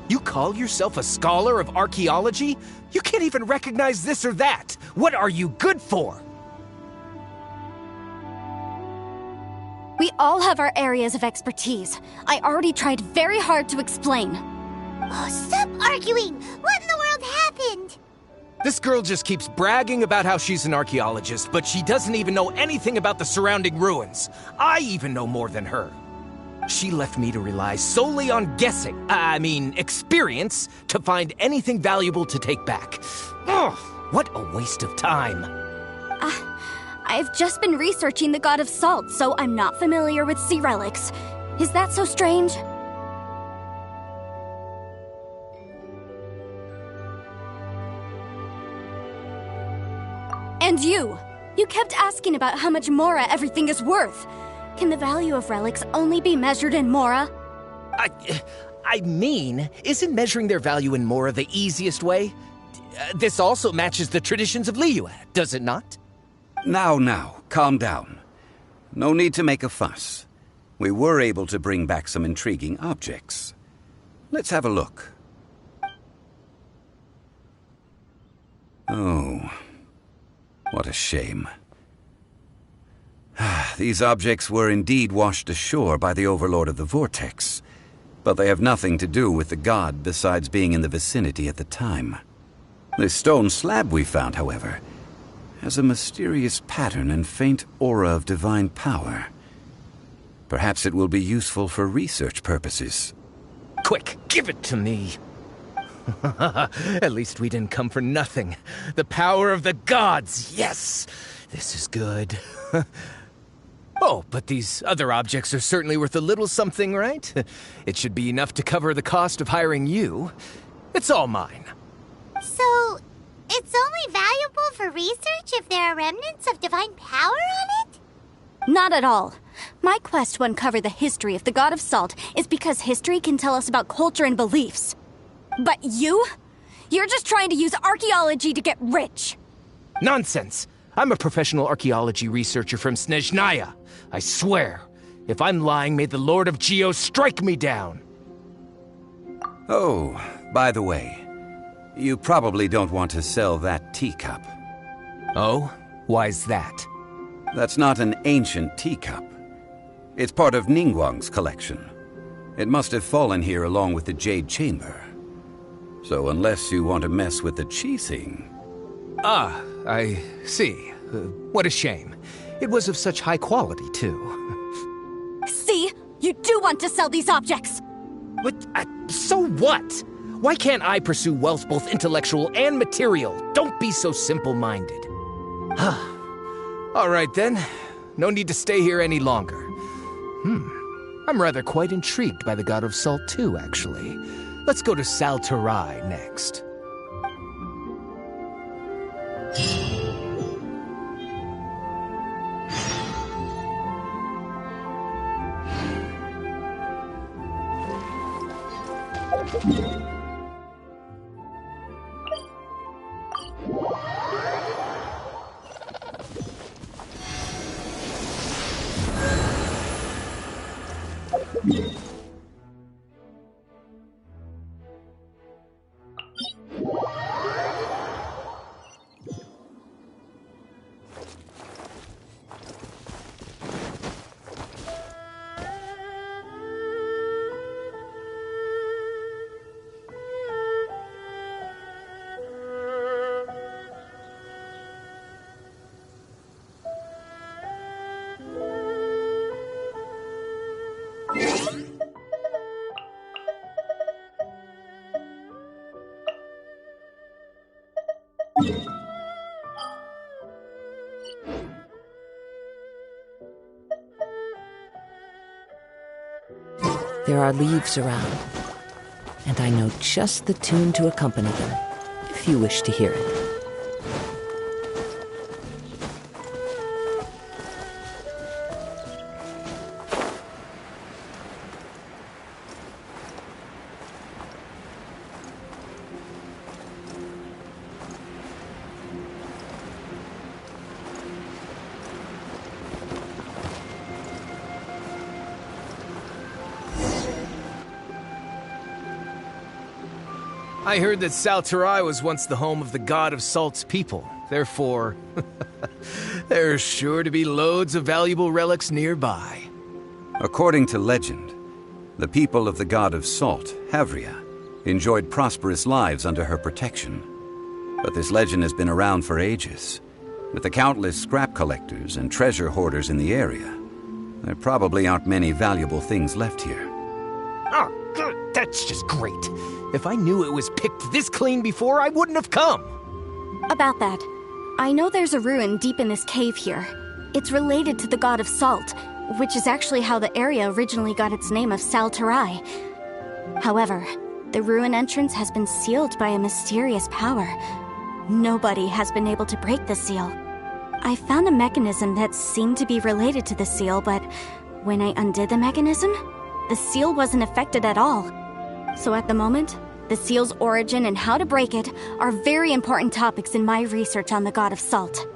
You call yourself a scholar of archaeology? You can't even recognize this or that. What are you good for? We all have our areas of expertise. I already tried very hard to explain. Oh, stop arguing! What in the world happened? This girl just keeps bragging about how she's an archaeologist, but she doesn't even know anything about the surrounding ruins. I even know more than her. She left me to rely solely on guessing, experience, to find anything valuable to take back. Ugh, what a waste of time. I've just been researching the god of salt, so I'm not familiar with sea relics. Is that so strange? And you kept asking about how much Mora everything is worth. Can the value of relics only be measured in Mora? Isn't measuring their value in Mora the easiest way? This also matches the traditions of Liyue, does it not? Now, calm down. No need to make a fuss. We were able to bring back some intriguing objects. Let's have a look. Oh, what a shame. These objects were indeed washed ashore by the Overlord of the Vortex, but they have nothing to do with the god besides being in the vicinity at the time. This stone slab we found, however, has a mysterious pattern and faint aura of divine power. Perhaps it will be useful for research purposes. Quick, give it to me. At least we didn't come for nothing. The power of the gods, yes! This is good. Oh, but these other objects are certainly worth a little something, right? It should be enough to cover the cost of hiring you. It's all mine. So, it's only valuable for research if there are remnants of divine power on it? Not at all. My quest to uncover the history of the god of salt is because history can tell us about culture and beliefs. But you're just trying to use archaeology to get rich. Nonsense! I'm a professional archaeology researcher from Snezhnaya. I swear, if I'm lying, may the Lord of Geo strike me down. Oh, by the way, you probably don't want to sell that teacup. Oh? Why's that? That's not an ancient teacup. It's part of Ningguang's collection. It must have fallen here along with the Jade Chamber. So unless you want to mess with the Qixing... Ah, I see. What a shame. It was of such high quality, too. See? You do want to sell these objects! But, so what? Why can't I pursue wealth both intellectual and material? Don't be so simple-minded. All right, then. No need to stay here any longer. I'm rather quite intrigued by the God of Salt too, actually. Let's go to Saltarai next. There are leaves around, and I know just the tune to accompany them, if you wish to hear it. I heard that Saltarai was once the home of the God of Salt's people. Therefore, there's sure to be loads of valuable relics nearby. According to legend, the people of the God of Salt, Havria, enjoyed prosperous lives under her protection. But this legend has been around for ages. With the countless scrap collectors and treasure hoarders in the area, there probably aren't many valuable things left here. Oh, good. That's just great. If I knew it was picked this clean before, I wouldn't have come. About that, I know there's a ruin deep in this cave here. It's related to the God of Salt, which is actually how the area originally got its name of Saltarai. However, the ruin entrance has been sealed by a mysterious power. Nobody has been able to break the seal. I found a mechanism that seemed to be related to the seal, but when I undid the mechanism, the seal wasn't affected at all. So at the moment, the seal's origin and how to break it are very important topics in my research on the God of Salt.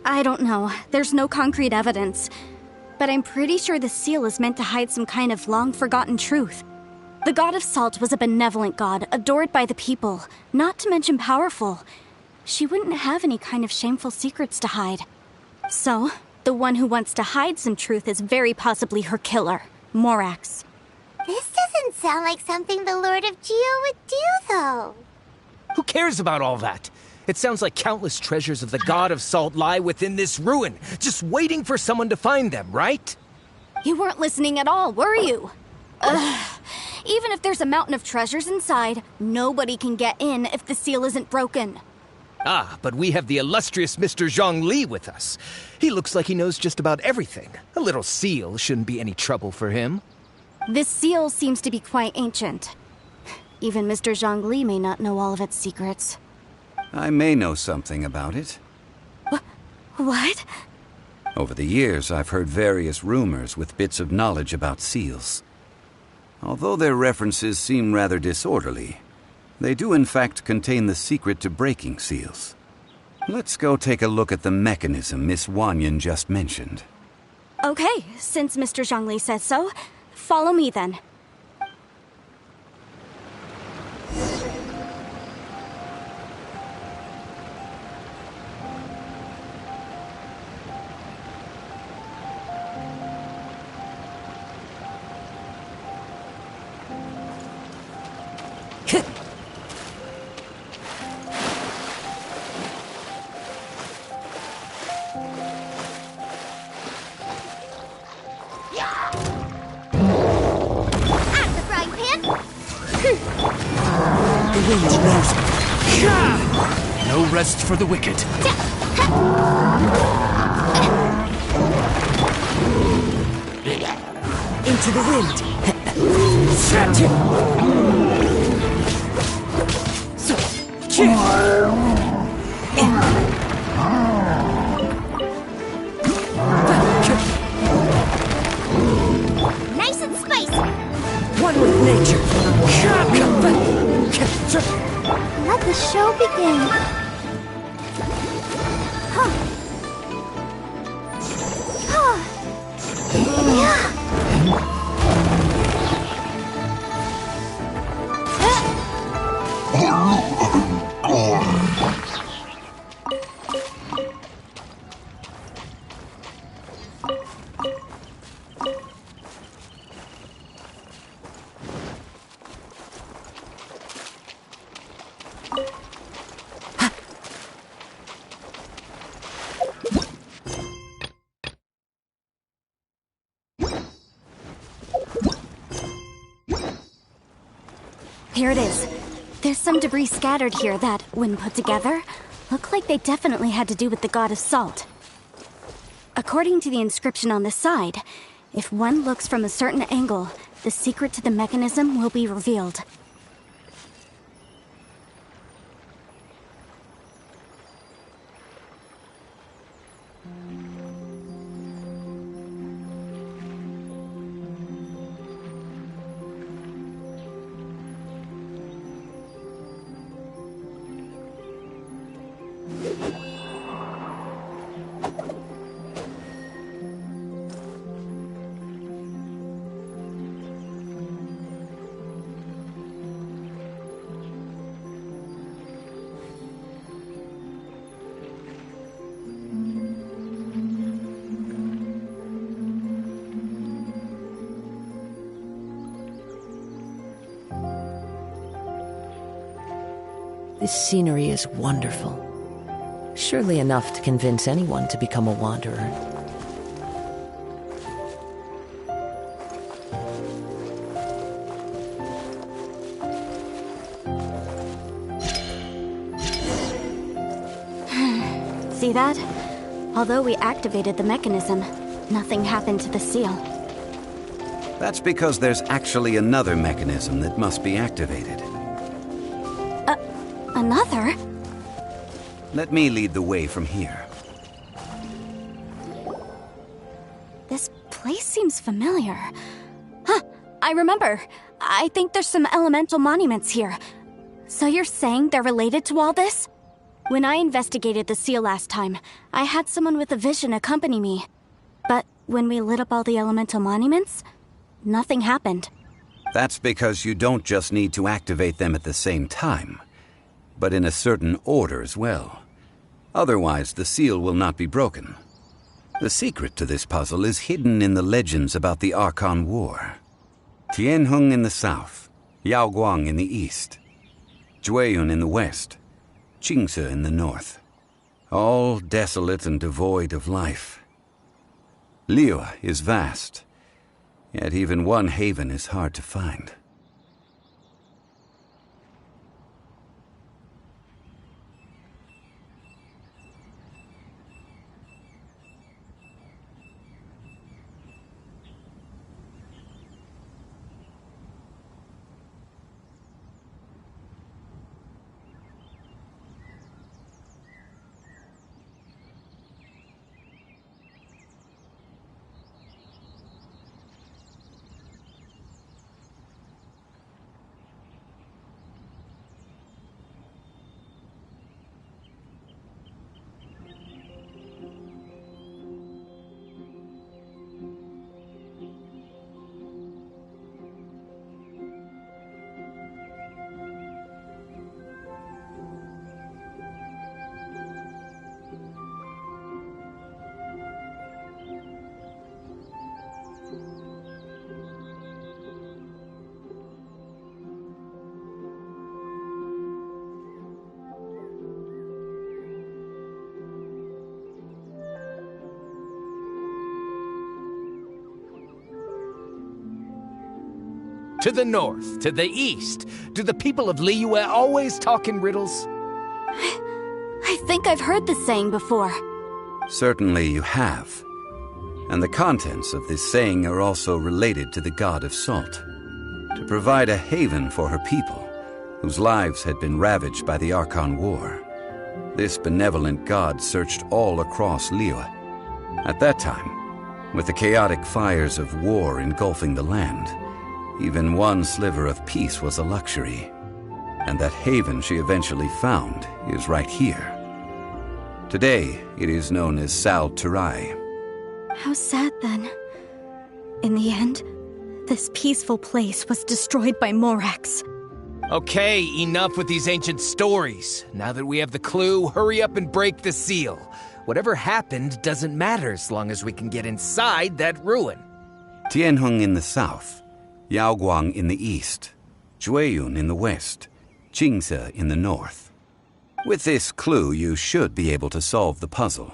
I don't know. There's no concrete evidence. But I'm pretty sure the seal is meant to hide some kind of long-forgotten truth. The God of Salt was a benevolent god, adored by the people, not to mention powerful. She wouldn't have any kind of shameful secrets to hide. So, the one who wants to hide some truth is very possibly her killer, Morax. This doesn't sound like something the Lord of Geo would do, though. Who cares about all that? It sounds like countless treasures of the God of Salt lie within this ruin, just waiting for someone to find them, right? You weren't listening at all, were you? Ugh. Even if there's a mountain of treasures inside, nobody can get in if the seal isn't broken. Ah, but we have the illustrious Mr. Zhongli with us. He looks like he knows just about everything. A little seal shouldn't be any trouble for him. This seal seems to be quite ancient. Even Mr. Zhongli may not know all of its secrets. I may know something about it. What? Over the years, I've heard various rumors with bits of knowledge about seals. Although their references seem rather disorderly, they do in fact contain the secret to breaking seals. Let's go take a look at the mechanism Miss Wanyan just mentioned. Okay, since Mr. Zhongli says so, follow me then. No rest for the wicked. Into the wind. Nice and spicy. One with nature. Let the show begin. Huh. Here it is. There's some debris scattered here that, when put together, look like they definitely had to do with the god of salt. According to the inscription on the side, if one looks from a certain angle, the secret to the mechanism will be revealed. This scenery is wonderful. Surely enough to convince anyone to become a wanderer. See that? Although we activated the mechanism, nothing happened to the seal. That's because there's actually another mechanism that must be activated. Another? Let me lead the way from here. This place seems familiar. Huh, I remember. I think there's some elemental monuments here. So you're saying they're related to all this? When I investigated the seal last time, I had someone with a vision accompany me. But when we lit up all the elemental monuments, nothing happened. That's because you don't just need to activate them at the same time, but in a certain order as well. Otherwise, the seal will not be broken. The secret to this puzzle is hidden in the legends about the Archon War. Tianheng in the south, Yaoguang in the east, Jueyun in the west, Qingce in the north. All desolate and devoid of life. Liyue is vast, yet even one haven is hard to find. To the north, to the east. Do the people of Liyue always talk in riddles? I think think I've heard this saying before. Certainly you have. And the contents of this saying are also related to the god of salt. To provide a haven for her people, whose lives had been ravaged by the Archon War, this benevolent god searched all across Liyue. At that time, with the chaotic fires of war engulfing the land, even one sliver of peace was a luxury. And that haven she eventually found is right here. Today, it is known as Sal Turai. How sad then. In the end, this peaceful place was destroyed by Morax. Okay, enough with these ancient stories. Now that we have the clue, hurry up and break the seal. Whatever happened doesn't matter as long as we can get inside that ruin. Tianheng in the south, Yaoguang in the east, Jueyun in the west, Qingse in the north. With this clue, you should be able to solve the puzzle.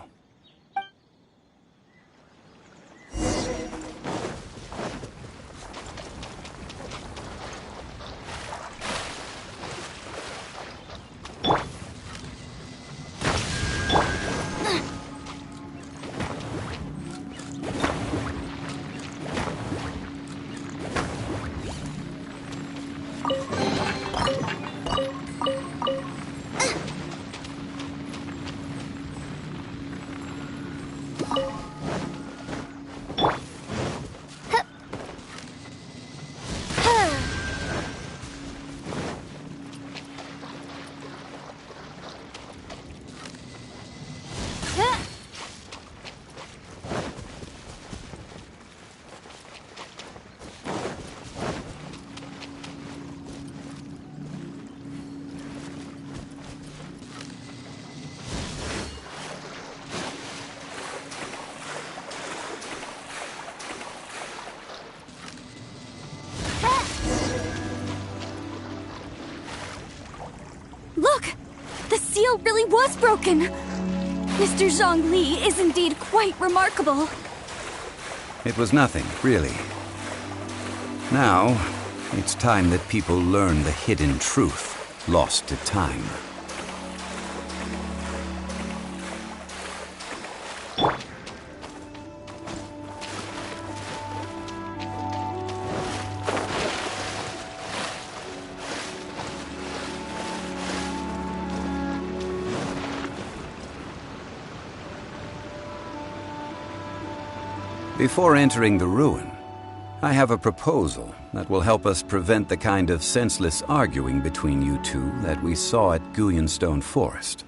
Look! The seal really was broken! Mr. Zhongli is indeed quite remarkable. It was nothing, really. Now, it's time that people learn the hidden truth lost to time. Before entering the ruin, I have a proposal that will help us prevent the kind of senseless arguing between you two that we saw at Guyenstone Forest.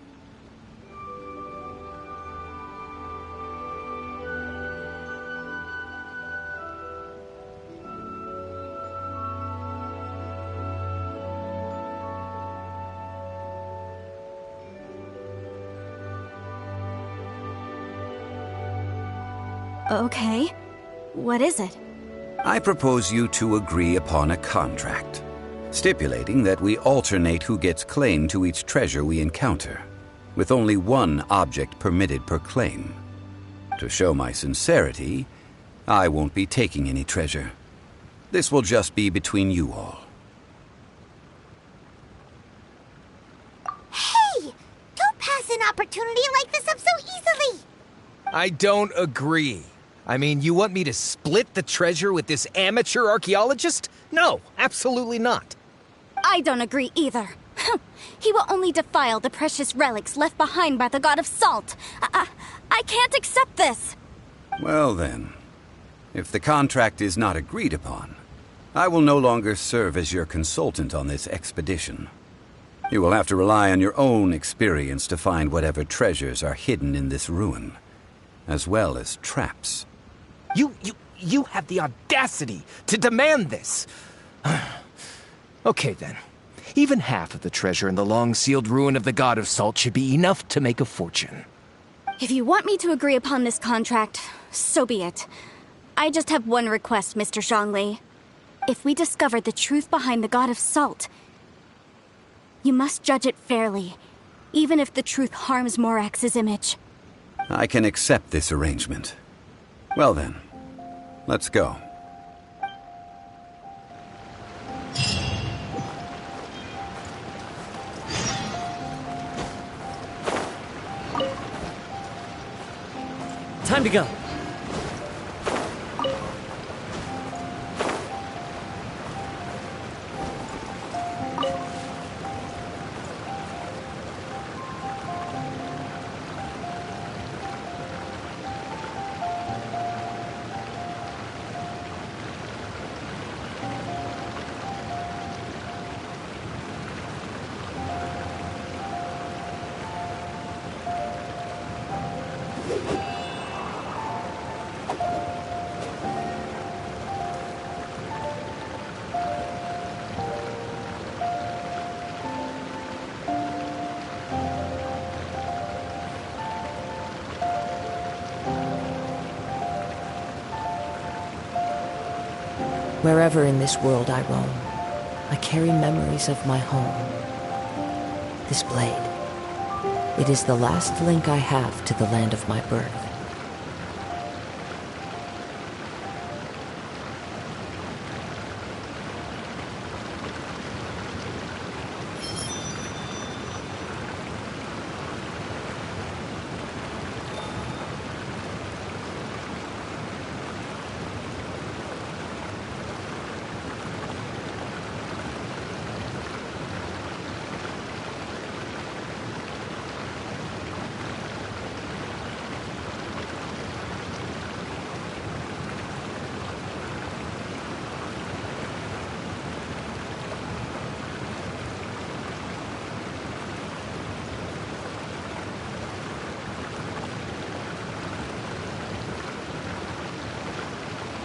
Okay. What is it? I propose you two agree upon a contract, stipulating that we alternate who gets claim to each treasure we encounter, with only one object permitted per claim. To show my sincerity, I won't be taking any treasure. This will just be between you all. Hey! Don't pass an opportunity like this up so easily! I don't agree. I mean, you want me to split the treasure with this amateur archaeologist? No, absolutely not. I don't agree either. He will only defile the precious relics left behind by the god of salt. I can't accept this. Well then, if the contract is not agreed upon, I will no longer serve as your consultant on this expedition. You will have to rely on your own experience to find whatever treasures are hidden in this ruin, as well as traps. You have the audacity to demand this. Okay then. Even half of the treasure in the long-sealed ruin of the God of Salt should be enough to make a fortune. If you want me to agree upon this contract, so be it. I just have one request, Mr. Zhongli. If we discover the truth behind the God of Salt, you must judge it fairly, even if the truth harms Morax's image. I can accept this arrangement. Well then, let's go. Time to go. Wherever in this world I roam, I carry memories of my home. This blade, it is the last link I have to the land of my birth.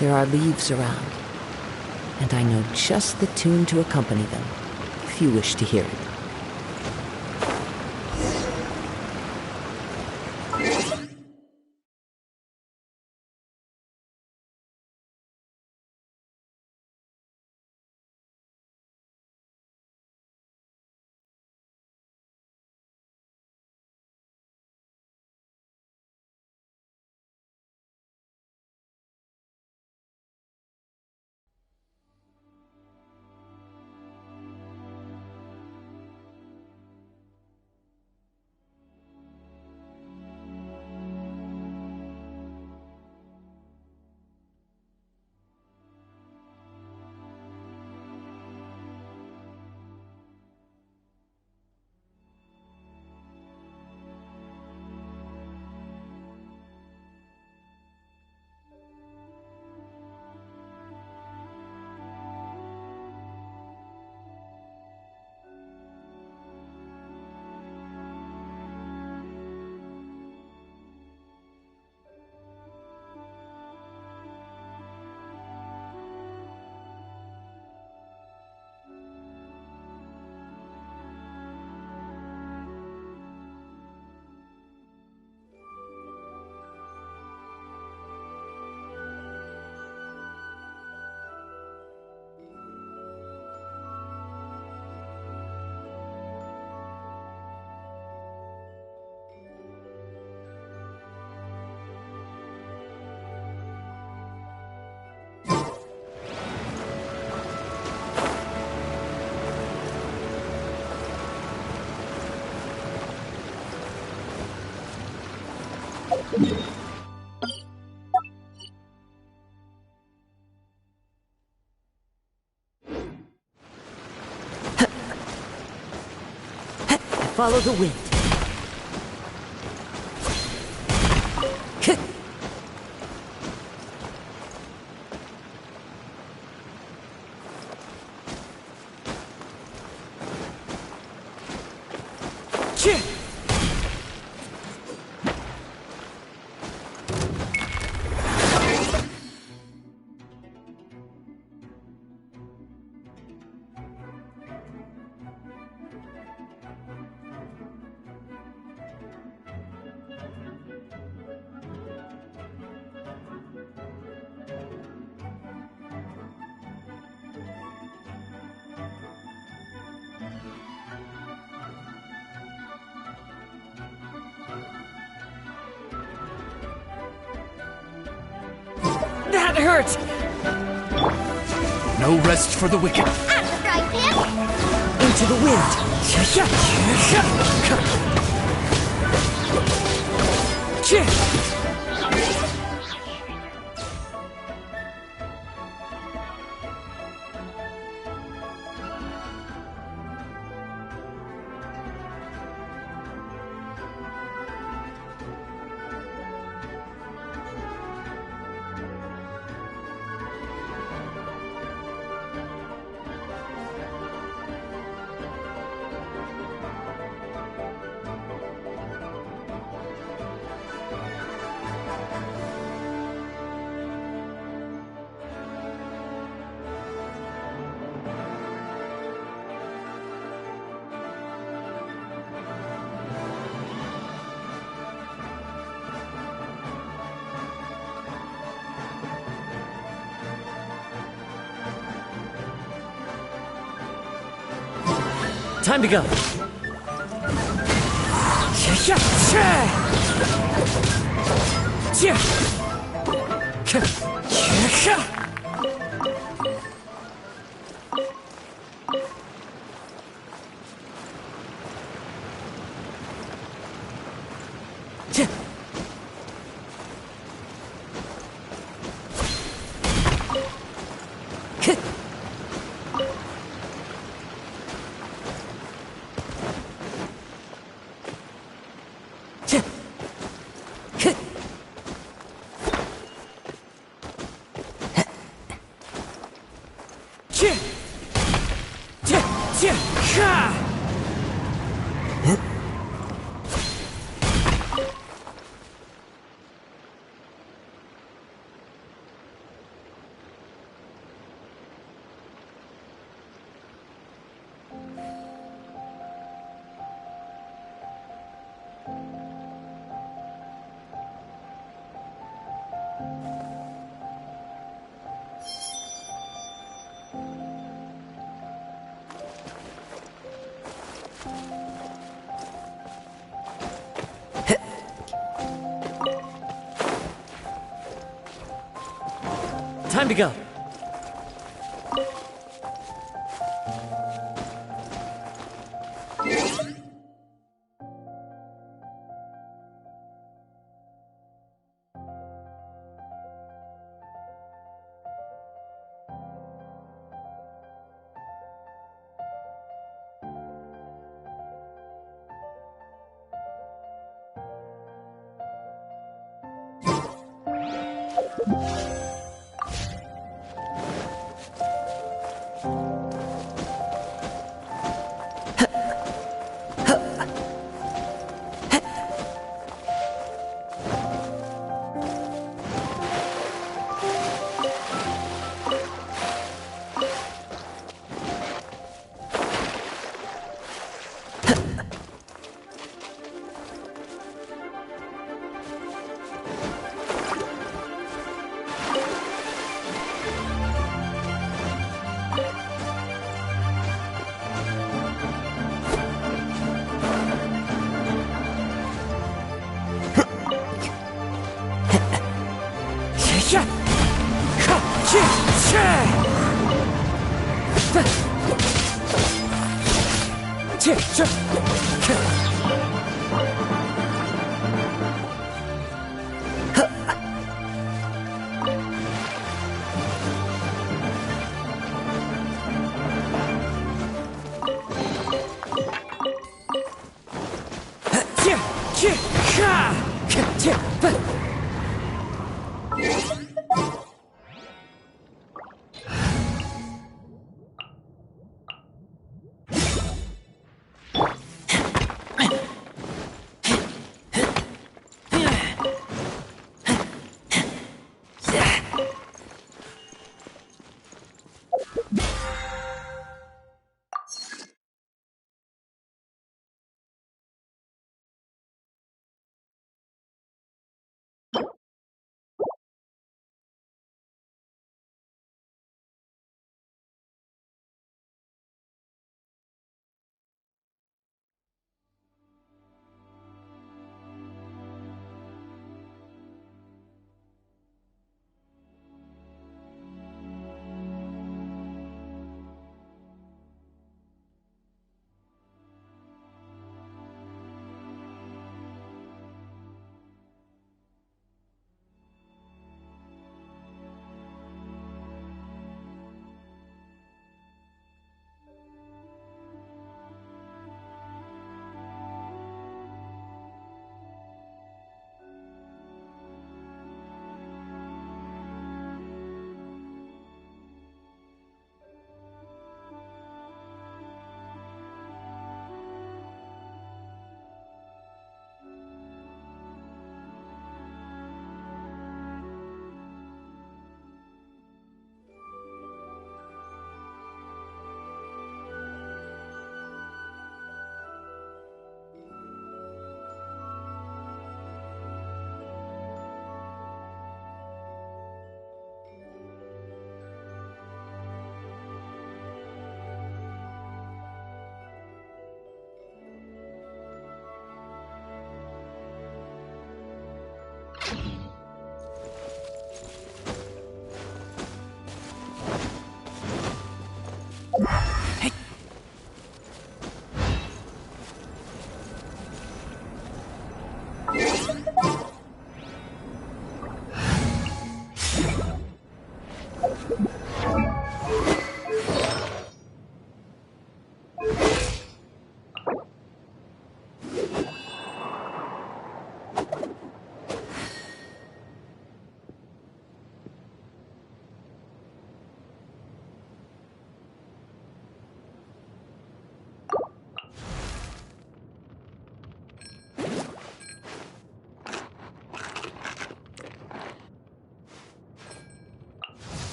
There are leaves around, and I know just the tune to accompany them, if you wish to hear it. Follow the wind. That hurt! No rest for the wicked. Out the frying pan! Into the wind! Time to go. Time to go.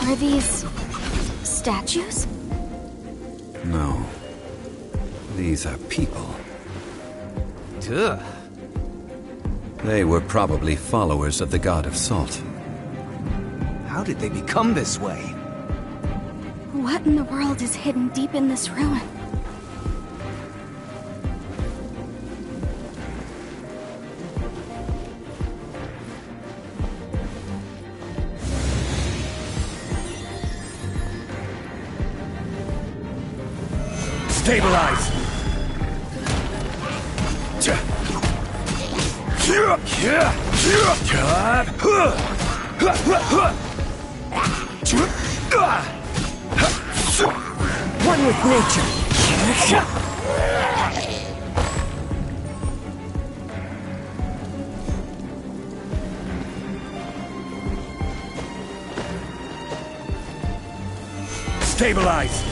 Are these statues? No. These are people. Ugh. They were probably followers of the god of salt. How did they become this way? What in the world is hidden deep in this ruin? Stabilize! One with nature. Stabilize!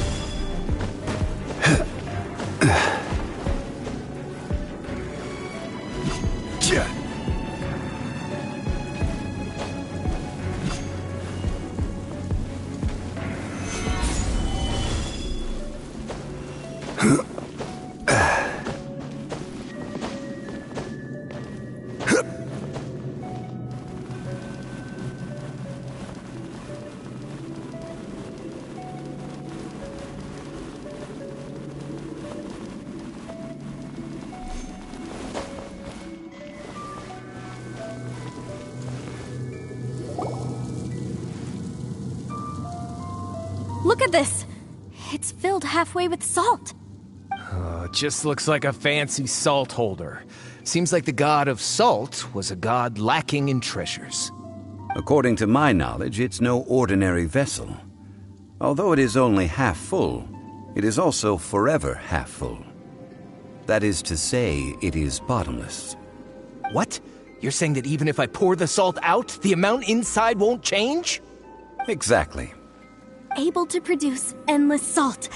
Look at this! It's filled halfway with salt. It just looks like a fancy salt holder. Seems like the god of salt was a god lacking in treasures. According to my knowledge, it's no ordinary vessel. Although it is only half full, it is also forever half full. That is to say, it is bottomless. What? You're saying that even if I pour the salt out, the amount inside won't change? Exactly. Able to produce endless salt.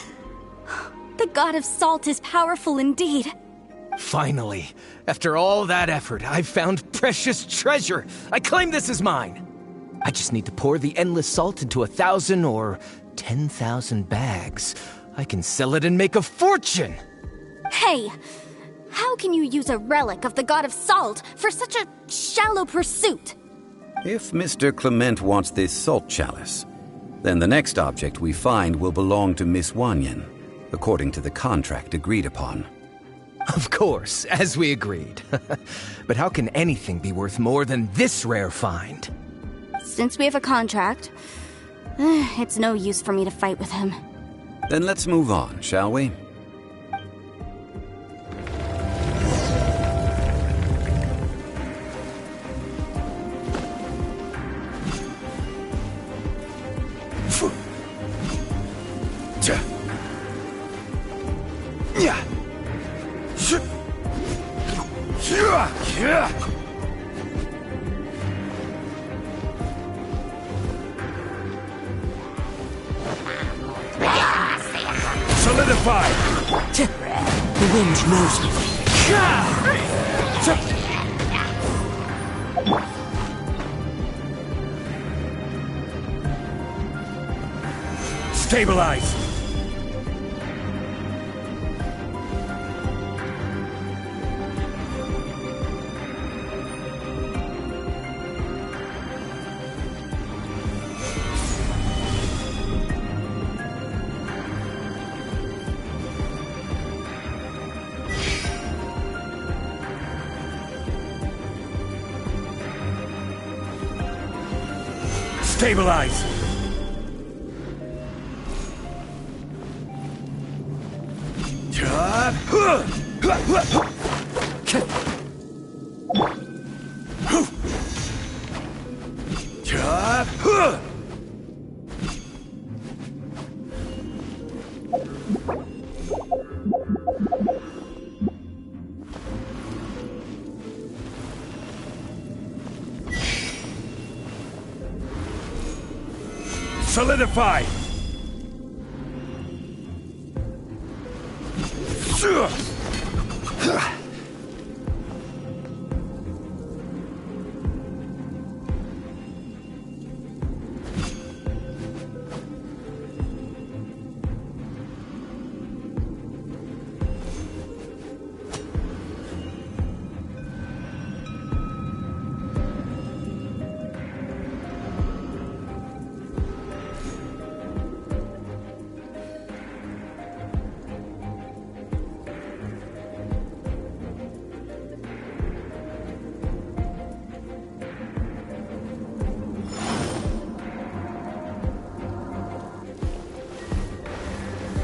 The god of salt is powerful indeed. Finally, after all that effort, I've found precious treasure. I claim this as mine. I just need to pour the endless salt into 1,000 or 10,000 bags. I can sell it and make a fortune. Hey, how can you use a relic of the god of salt for such a shallow pursuit? If Mr. Clement wants this salt chalice, then the next object we find will belong to Miss Wanyan, according to the contract agreed upon. Of course, as we agreed. But how can anything be worth more than this rare find? Since we have a contract, it's no use for me to fight with him. Then let's move on, shall we? Solidify! The wind knows me. Stabilize! Stabilize! Solidify!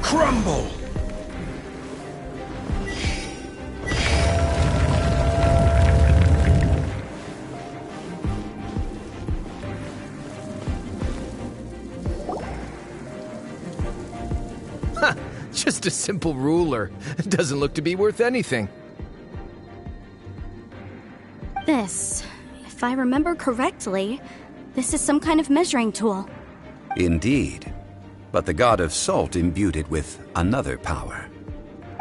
Crumble! Just a simple ruler. It doesn't look to be worth anything. This, if I remember correctly, this is some kind of measuring tool. Indeed. But the god of salt imbued it with another power.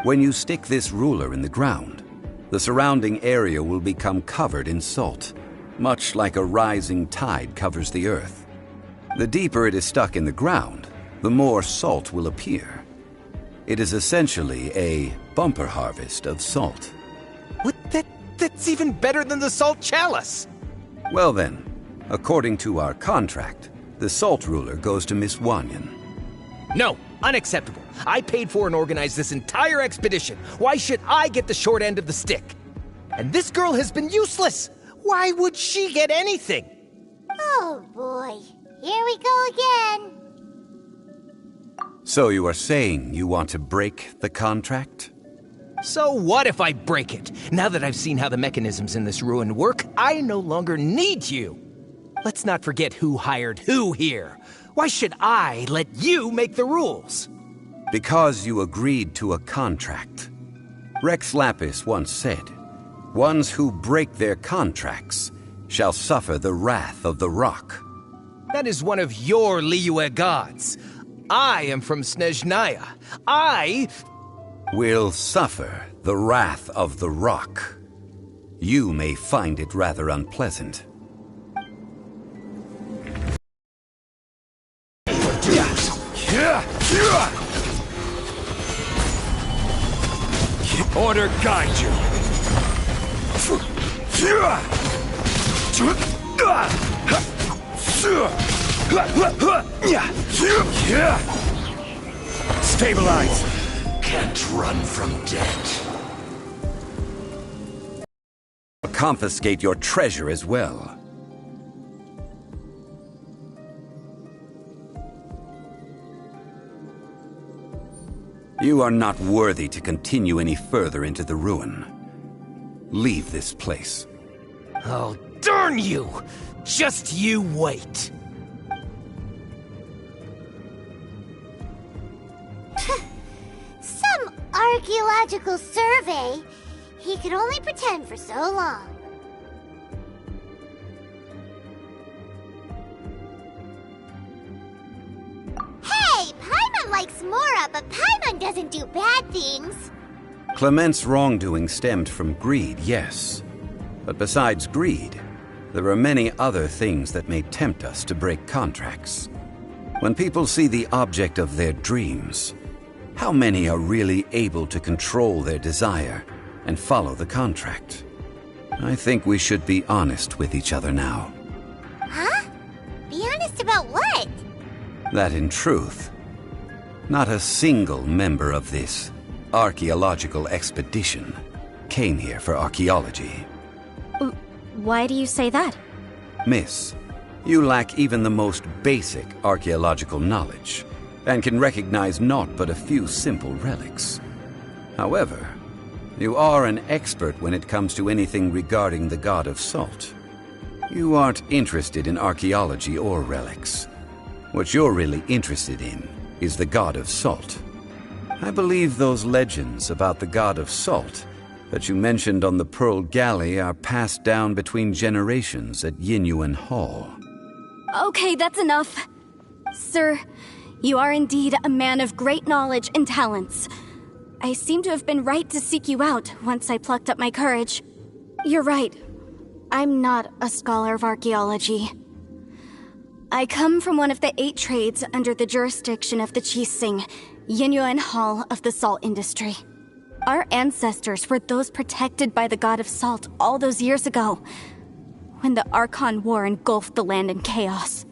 When you stick this ruler in the ground, the surrounding area will become covered in salt, much like a rising tide covers the earth. The deeper it is stuck in the ground, the more salt will appear. It is essentially a bumper harvest of salt. What? That's even better than the salt chalice! Well then, according to our contract, the salt ruler goes to Miss Wanyan. No, unacceptable. I paid for and organized this entire expedition. Why should I get the short end of the stick? And this girl has been useless. Why would she get anything? Oh boy, here we go again. So you are saying you want to break the contract? So what if I break it? Now that I've seen how the mechanisms in this ruin work, I no longer need you. Let's not forget who hired who here. Why should I let you make the rules? Because you agreed to a contract. Rex Lapis once said, "Ones who break their contracts shall suffer the wrath of the rock." That is one of your Liyue gods. I am from Snezhnaya. I will suffer the wrath of the rock. You may find it rather unpleasant. Order guide you. Stabilize. Can't run from death. Confiscate your treasure as well. You are not worthy to continue any further into the ruin. Leave this place. Oh, darn you! Just you wait. Some archaeological survey. He could only pretend for so long. Hey, Paimon likes Mora, but Paimon doesn't do bad things. Clement's wrongdoing stemmed from greed, yes. But besides greed, there are many other things that may tempt us to break contracts. When people see the object of their dreams, how many are really able to control their desire and follow the contract? I think we should be honest with each other now. Huh? Be honest about what? That in truth, not a single member of this archaeological expedition came here for archaeology. Why do you say that? Miss, You lack even the most basic archaeological knowledge, and can recognize naught but a few simple relics. However, you are an expert when it comes to anything regarding the God of Salt. You aren't interested in archaeology or relics. What you're really interested in is the God of Salt. I believe those legends about the God of Salt that you mentioned on the Pearl Galley are passed down between generations at Yinyuan Hall. Okay, that's enough. Sir, you are indeed a man of great knowledge and talents. I seem to have been right to seek you out once I plucked up my courage. You're right. I'm not a scholar of archaeology. I come from one of the 8 trades under the jurisdiction of the Qixing, Yinyuan Hall of the salt industry. Our ancestors were those protected by the God of Salt all those years ago, when the Archon War engulfed the land in chaos.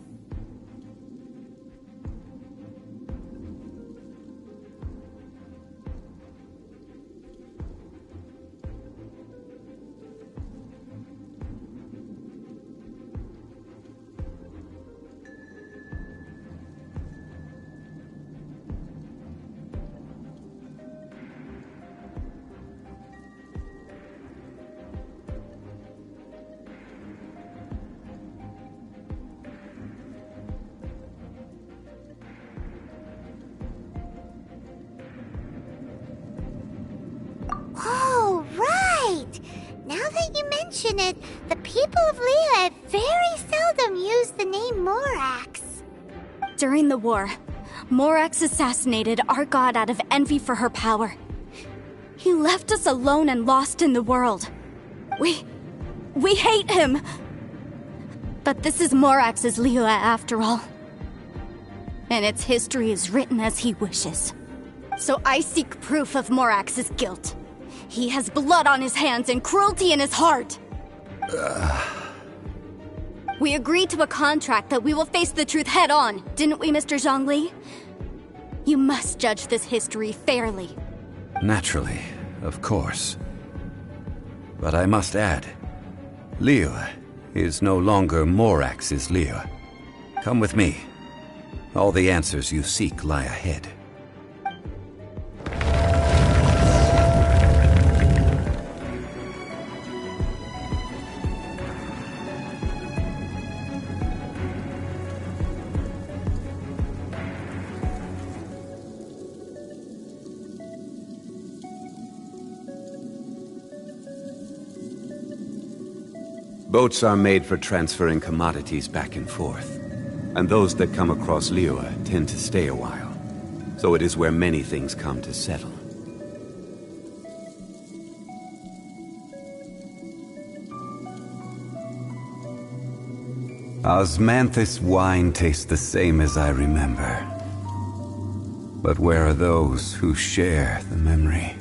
Oh, right! Now that you mention it, the people of Liyue very seldom use the name Morax. During the war, Morax assassinated our god out of envy for her power. He left us alone and lost in the world. We hate him! But this is Morax's Liyue after all. And its history is written as he wishes. So I seek proof of Morax's guilt. He has blood on his hands and cruelty in his heart. We agreed to a contract that we will face the truth head on, didn't we, Mr. Zhongli? You must judge this history fairly. Naturally, of course. But I must add, Liyue is no longer Morax's Liyue. Come with me. All the answers you seek lie ahead. Boats are made for transferring commodities back and forth, and those that come across Liyue tend to stay a while. So it is where many things come to settle. Osmanthus wine tastes the same as I remember. But where are those who share the memory?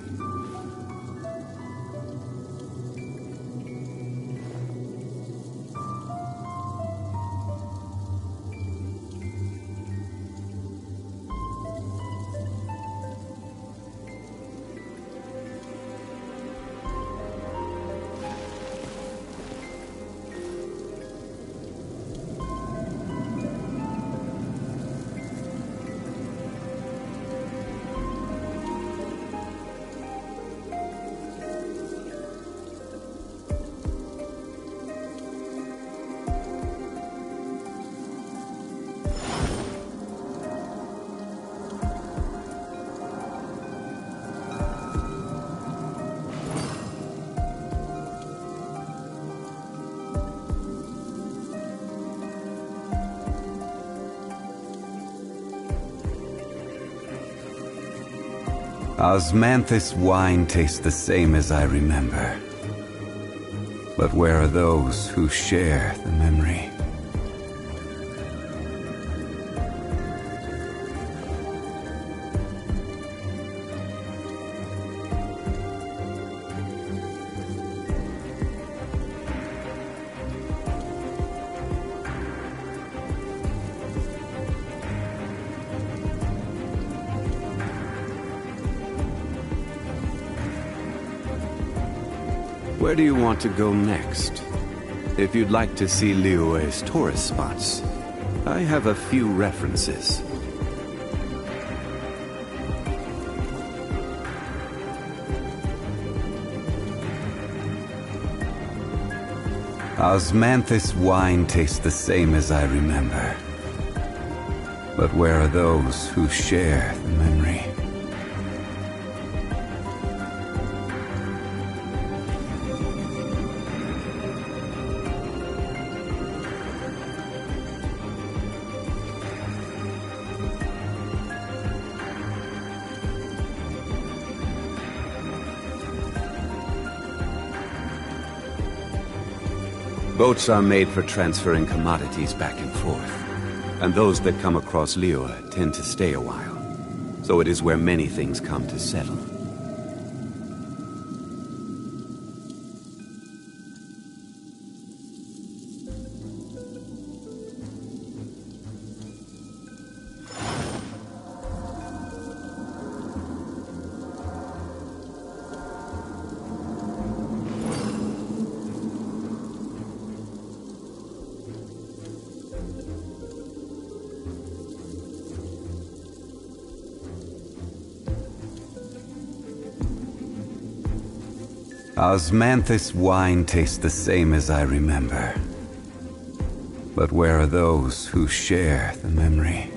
Osmanthus wine tastes the same as I remember. But where are those who share the memory? Where do you want to go next? If you'd like to see Liyue's tourist spots, I have a few references. Osmanthus wine tastes the same as I remember. But where are those who share the memory? Boats are made for transferring commodities back and forth, and those that come across Liyue tend to stay a while, so it is where many things come to settle. Osmanthus wine tastes the same as I remember. But where are those who share the memory?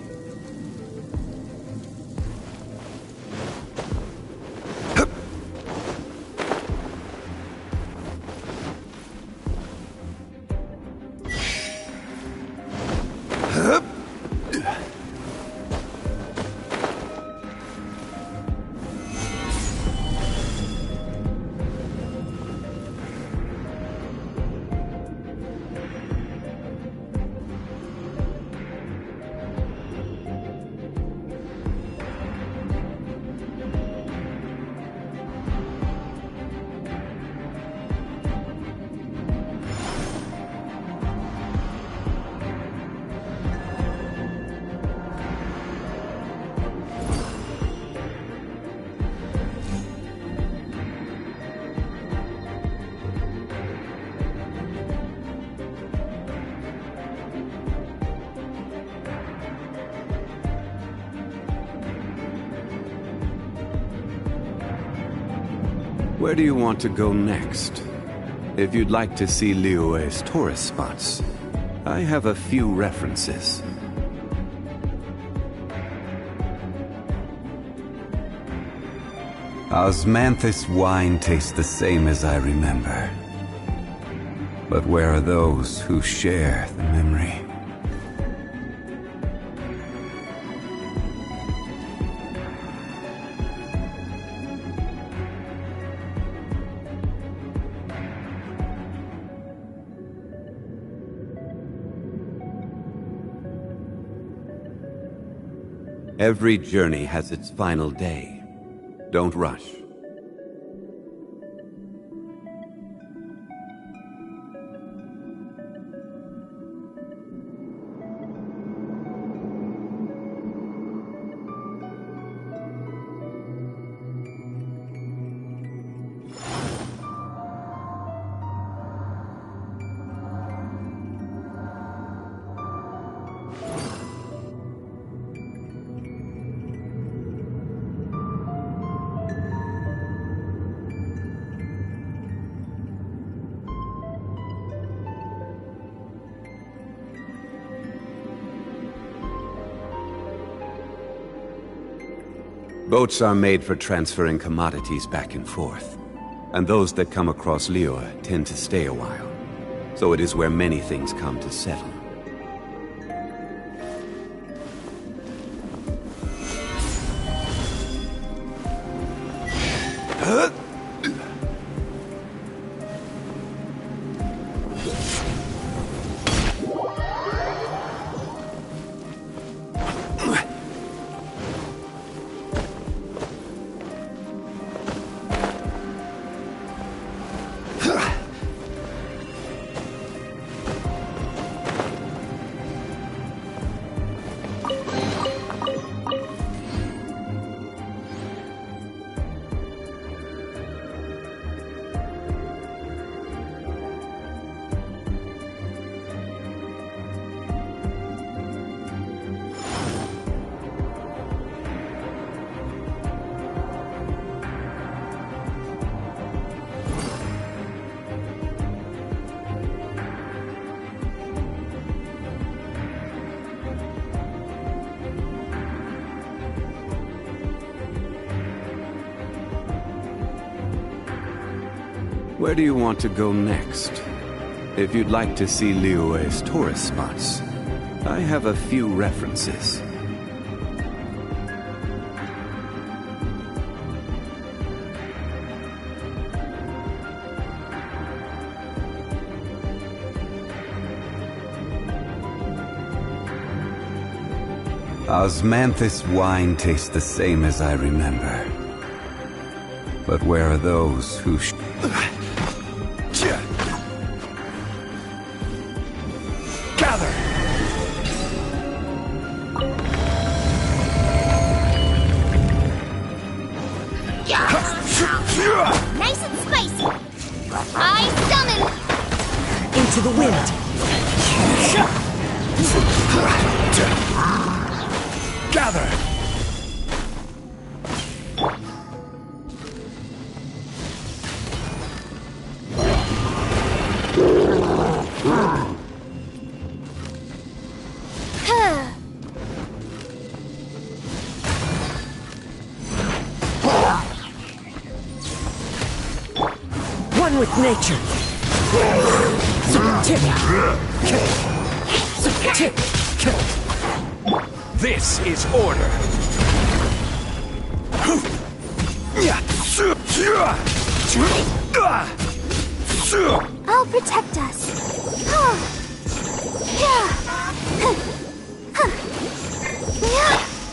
Where do you want to go next? If you'd like to see Liyue's tourist spots, I have a few references. Osmanthus wine tastes the same as I remember. But where are those who share the memory? Every journey has its final day. Don't rush. Boats are made for transferring commodities back and forth, and those that come across Liyue tend to stay a while, so it is where many things come to settle. Where do you want to go next? If you'd like to see Liyue's tourist spots, I have a few references. Osmanthus wine tastes the same as I remember. But where are those who Gather! Nice and spicy. I summon. Into the wind. Gather! One with nature. This is order. I'll protect us.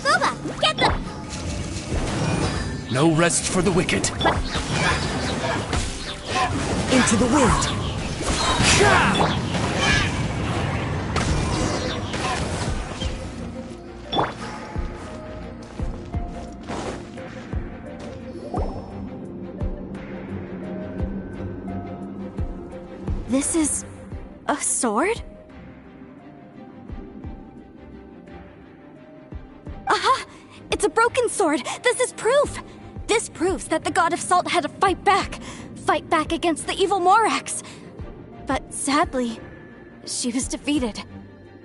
Boba, get them! No rest for the wicked. Into the wind. This is a sword? Aha! It's a broken sword! This is proof! This proves that the God of Salt had to fight back against the evil Morax. But sadly, she was defeated.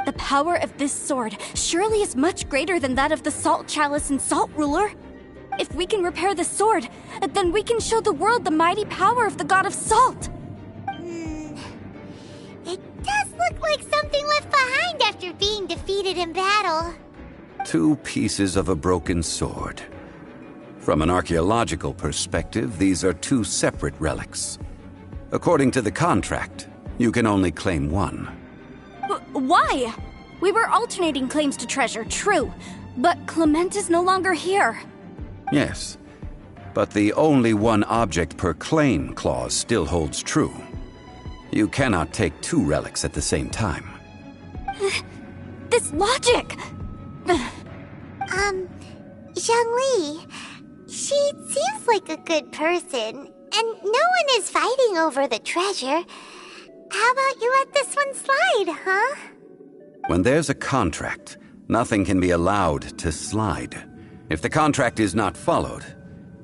The power of this sword surely is much greater than that of the Salt Chalice and Salt Ruler. If we can repair the sword, then we can show the world the mighty power of the God of Salt. It does look like something left behind after being defeated in battle. 2 pieces of a broken sword. From an archaeological perspective, these are 2 separate relics. According to the contract, you can only claim one. Why? We were alternating claims to treasure, true. But Clement is no longer here. Yes, but the only one object per claim clause still holds true. You cannot take 2 relics at the same time. This logic! Zhongli, she seems like a good person, and no one is fighting over the treasure. How about you let this one slide, huh? When there's a contract, nothing can be allowed to slide. If the contract is not followed,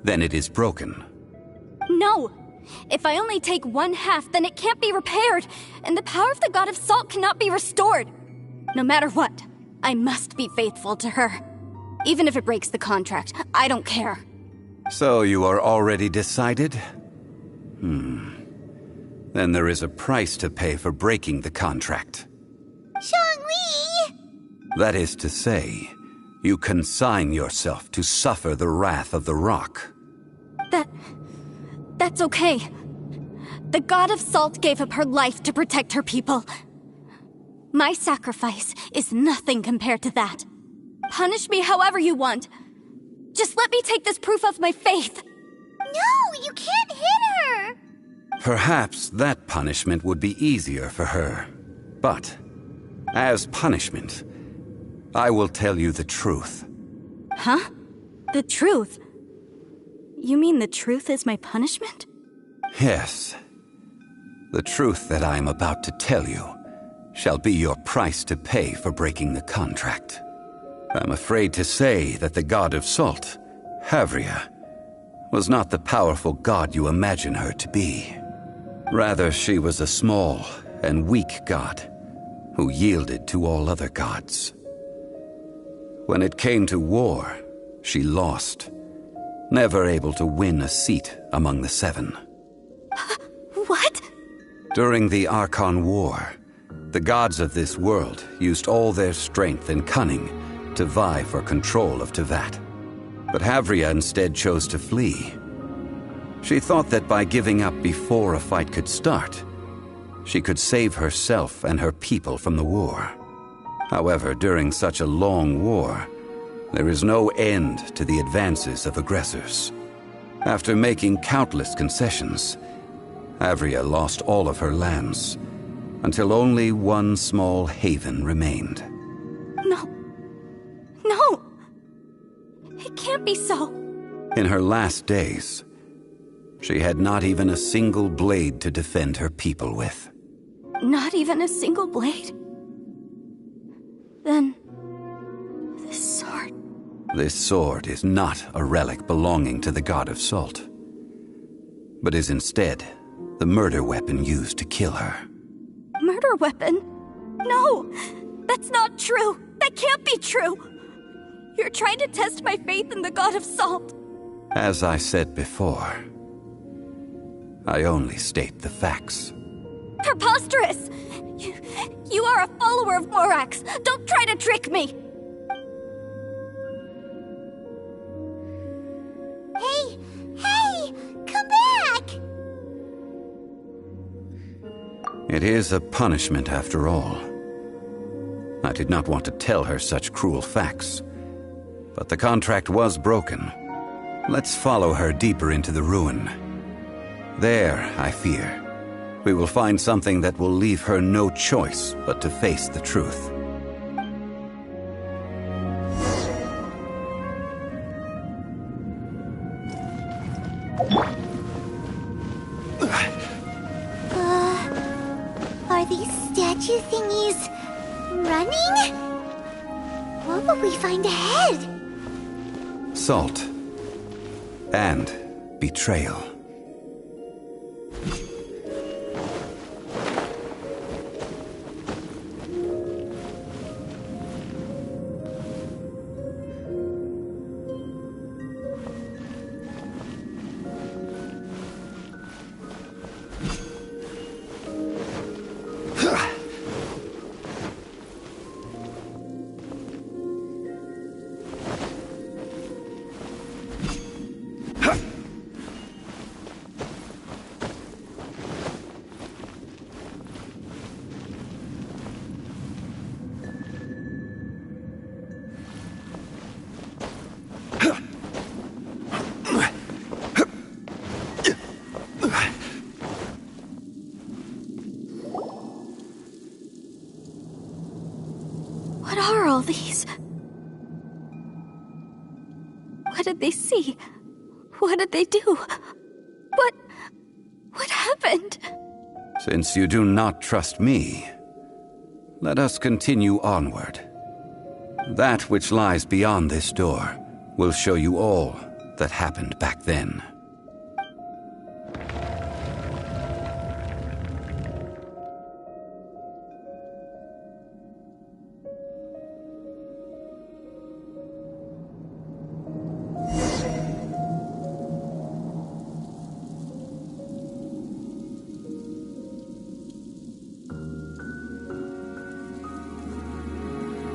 then it is broken. No! If I only take 1/2, then it can't be repaired, and the power of the God of Salt cannot be restored. No matter what, I must be faithful to her. Even if it breaks the contract, I don't care. So you are already decided? Then there is a price to pay for breaking the contract. Zhongli! That is to say, you consign yourself to suffer the wrath of the rock. That's okay. The God of Salt gave up her life to protect her people. My sacrifice is nothing compared to that. Punish me however you want. Just let me take this proof of my faith. No, you can't hit her! Perhaps that punishment would be easier for her. But, as punishment, I will tell you the truth. Huh? The truth? You mean the truth is my punishment? Yes. The truth that I am about to tell you shall be your price to pay for breaking the contract. I'm afraid to say that the God of Salt, Havria, was not the powerful god you imagine her to be. Rather, she was a small and weak god who yielded to all other gods. When it came to war, she lost, never able to win a seat among the 7. During the Archon War, the gods of this world used all their strength and cunning to vie for control of Tevat. But Havria instead chose to flee. She thought that by giving up before a fight could start, she could save herself and her people from the war. However, during such a long war, there is no end to the advances of aggressors. After making countless concessions, Havria lost all of her lands, until only one small haven remained. No. No! It can't be so. In her last days, she had not even a single blade to defend her people with. Not even a single blade? Then... this sword... This sword is not a relic belonging to the god of Salt, but is instead the murder weapon used to kill her. Murder weapon? No! That's not true! That can't be true! You're trying to test my faith in the god of Salt! As I said before, I only state the facts. Preposterous! You are a follower of Morax! Don't try to trick me! Hey! Hey! Come back! It is a punishment after all. I did not want to tell her such cruel facts, but the contract was broken. Let's follow her deeper into the ruin. There, I fear, we will find something that will leave her no choice but to face the truth. Are these statue thingies running? What will we find ahead? Salt. And betrayal. What are all these? What did they see? What did they do? What happened? Since you do not trust me, let us continue onward. That which lies beyond this door will show you all that happened back then.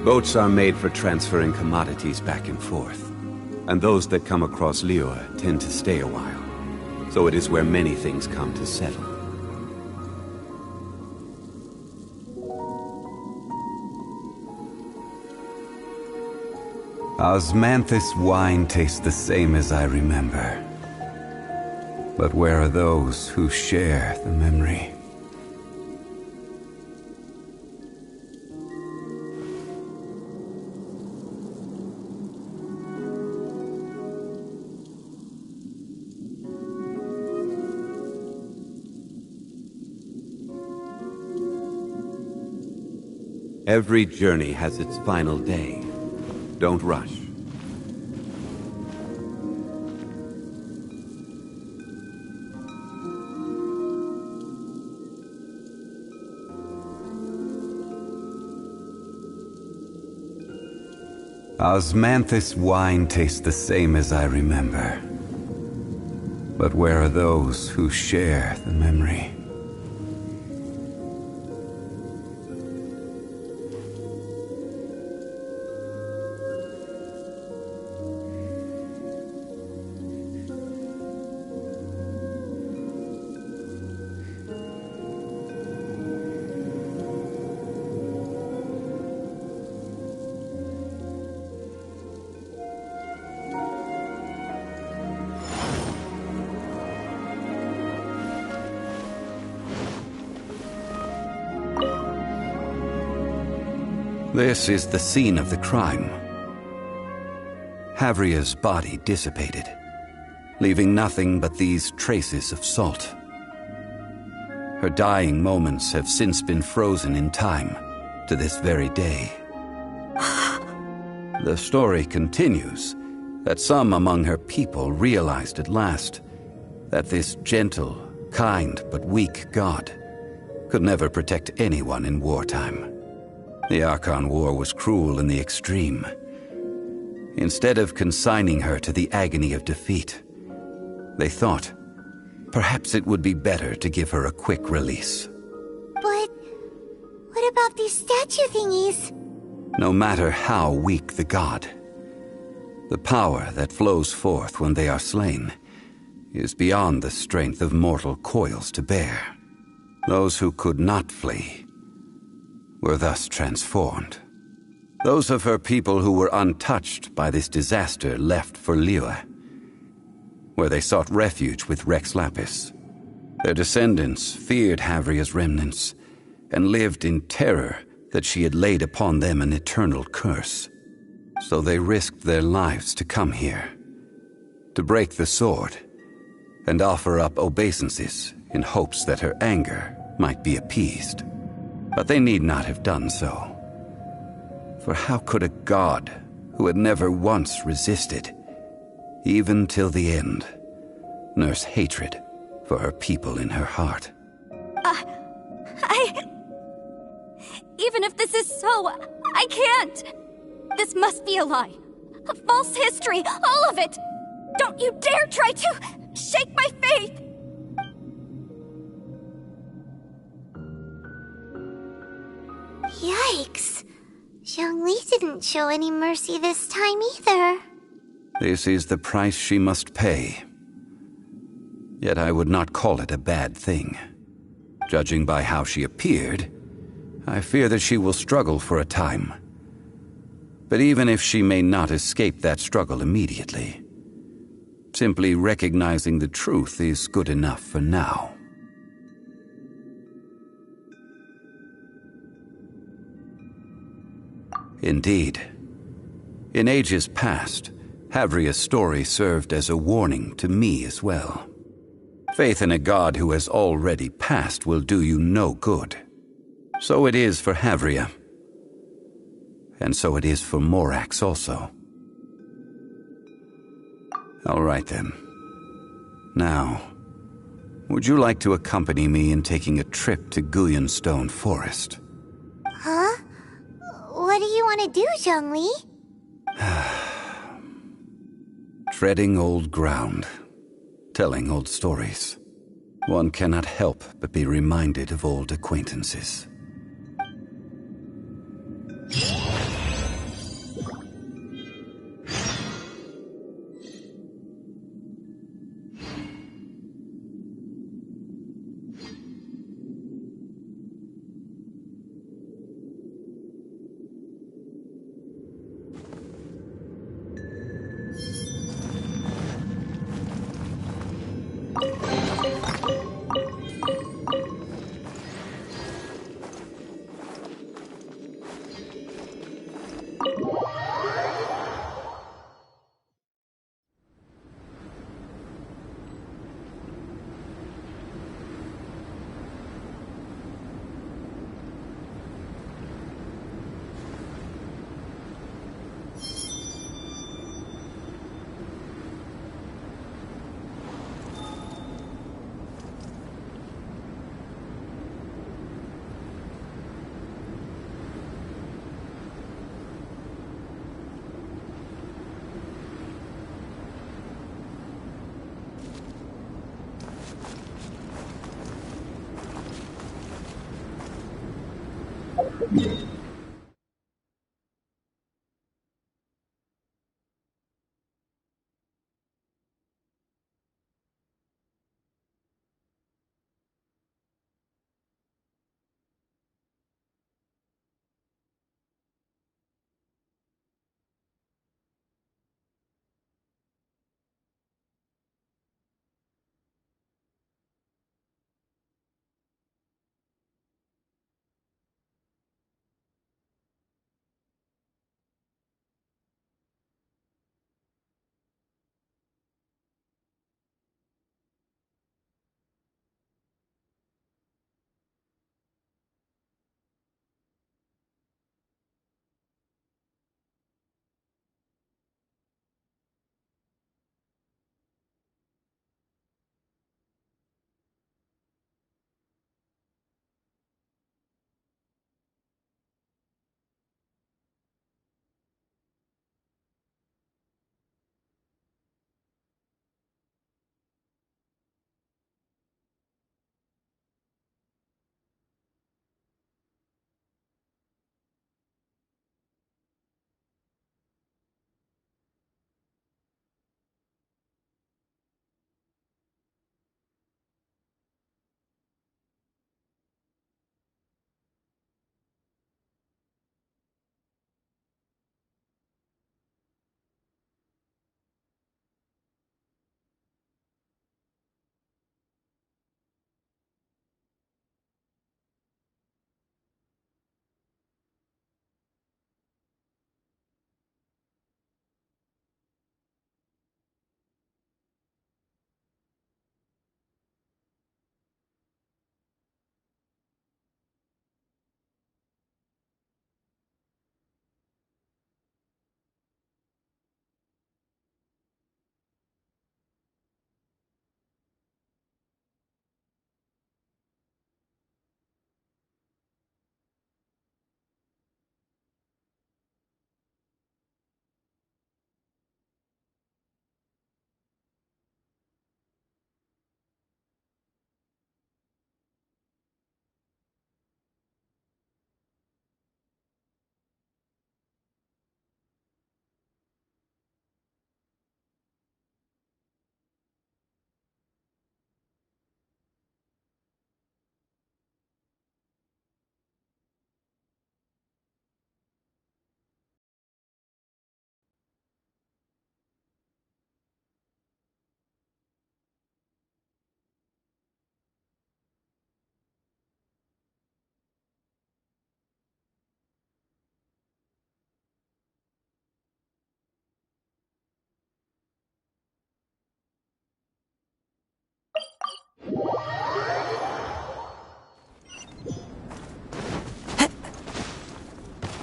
Boats are made for transferring commodities back and forth, and those that come across Liyue tend to stay a while, so it is where many things come to settle. Osmanthus wine tastes the same as I remember. But where are those who share the memory? Every journey has its final day. Don't rush. Osmanthus wine tastes the same as I remember. But where are those who share the memory? This is the scene of the crime. Havria's body dissipated, leaving nothing but these traces of salt. Her dying moments have since been frozen in time to this very day. The story continues that some among her people realized at last that this gentle, kind, but weak god could never protect anyone in wartime. The Archon War was cruel in the extreme. Instead of consigning her to the agony of defeat, they thought perhaps it would be better to give her a quick release. But what about these statue thingies? No matter how weak the god, the power that flows forth when they are slain is beyond the strength of mortal coils to bear. Those who could not flee were thus transformed. Those of her people who were untouched by this disaster left for Liyue, where they sought refuge with Rex Lapis. Their descendants feared Havria's remnants and lived in terror that she had laid upon them an eternal curse. So they risked their lives to come here, to break the sword, and offer up obeisances in hopes that her anger might be appeased. But they need not have done so. For how could a god who had never once resisted, even till the end, nurse hatred for her people in her heart? Even if this is so, I can't! This must be a lie. A false history, all of it! Don't you dare try to shake my faith! Yikes. Zhongli didn't show any mercy this time either. This is the price she must pay. Yet I would not call it a bad thing. Judging by how she appeared, I fear that she will struggle for a time. But even if she may not escape that struggle immediately, simply recognizing the truth is good enough for now. Indeed. In ages past, Havria's story served as a warning to me as well. Faith in a god who has already passed will do you no good. So it is for Havria. And so it is for Morax also. All right then. Now, would you like to accompany me in taking a trip to Guyonstone Forest? Huh? What do you want to do, Zhongli? Treading old ground, telling old stories. One cannot help but be reminded of old acquaintances.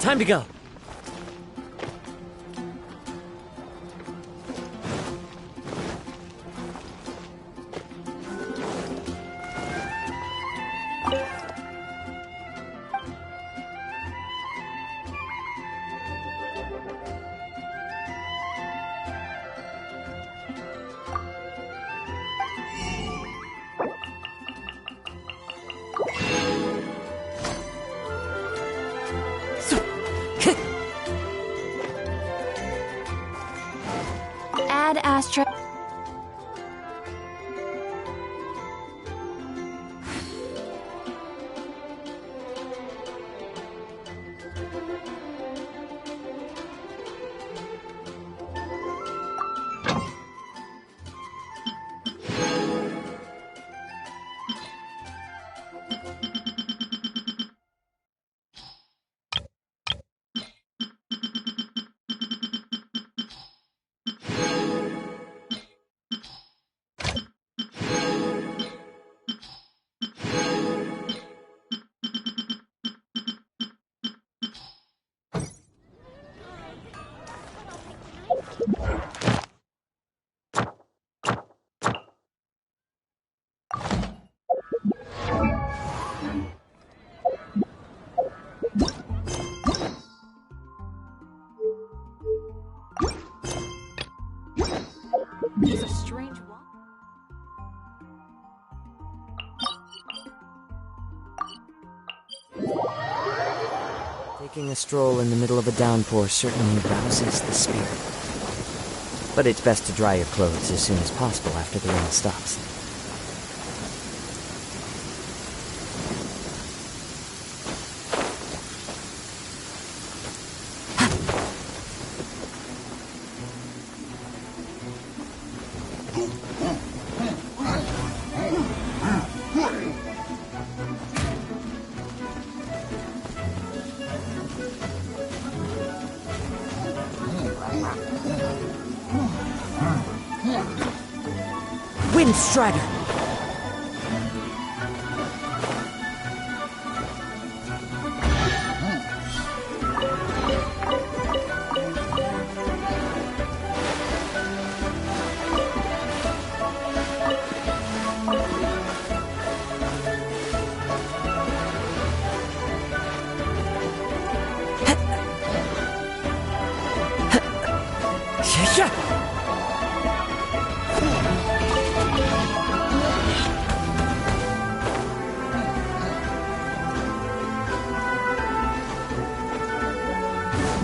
Time to go. Add Astra. It's a strange walk. Taking a stroll in the middle of a downpour certainly rouses the spirit. But it's best to dry your clothes as soon as possible after the rain stops. Wind Strider!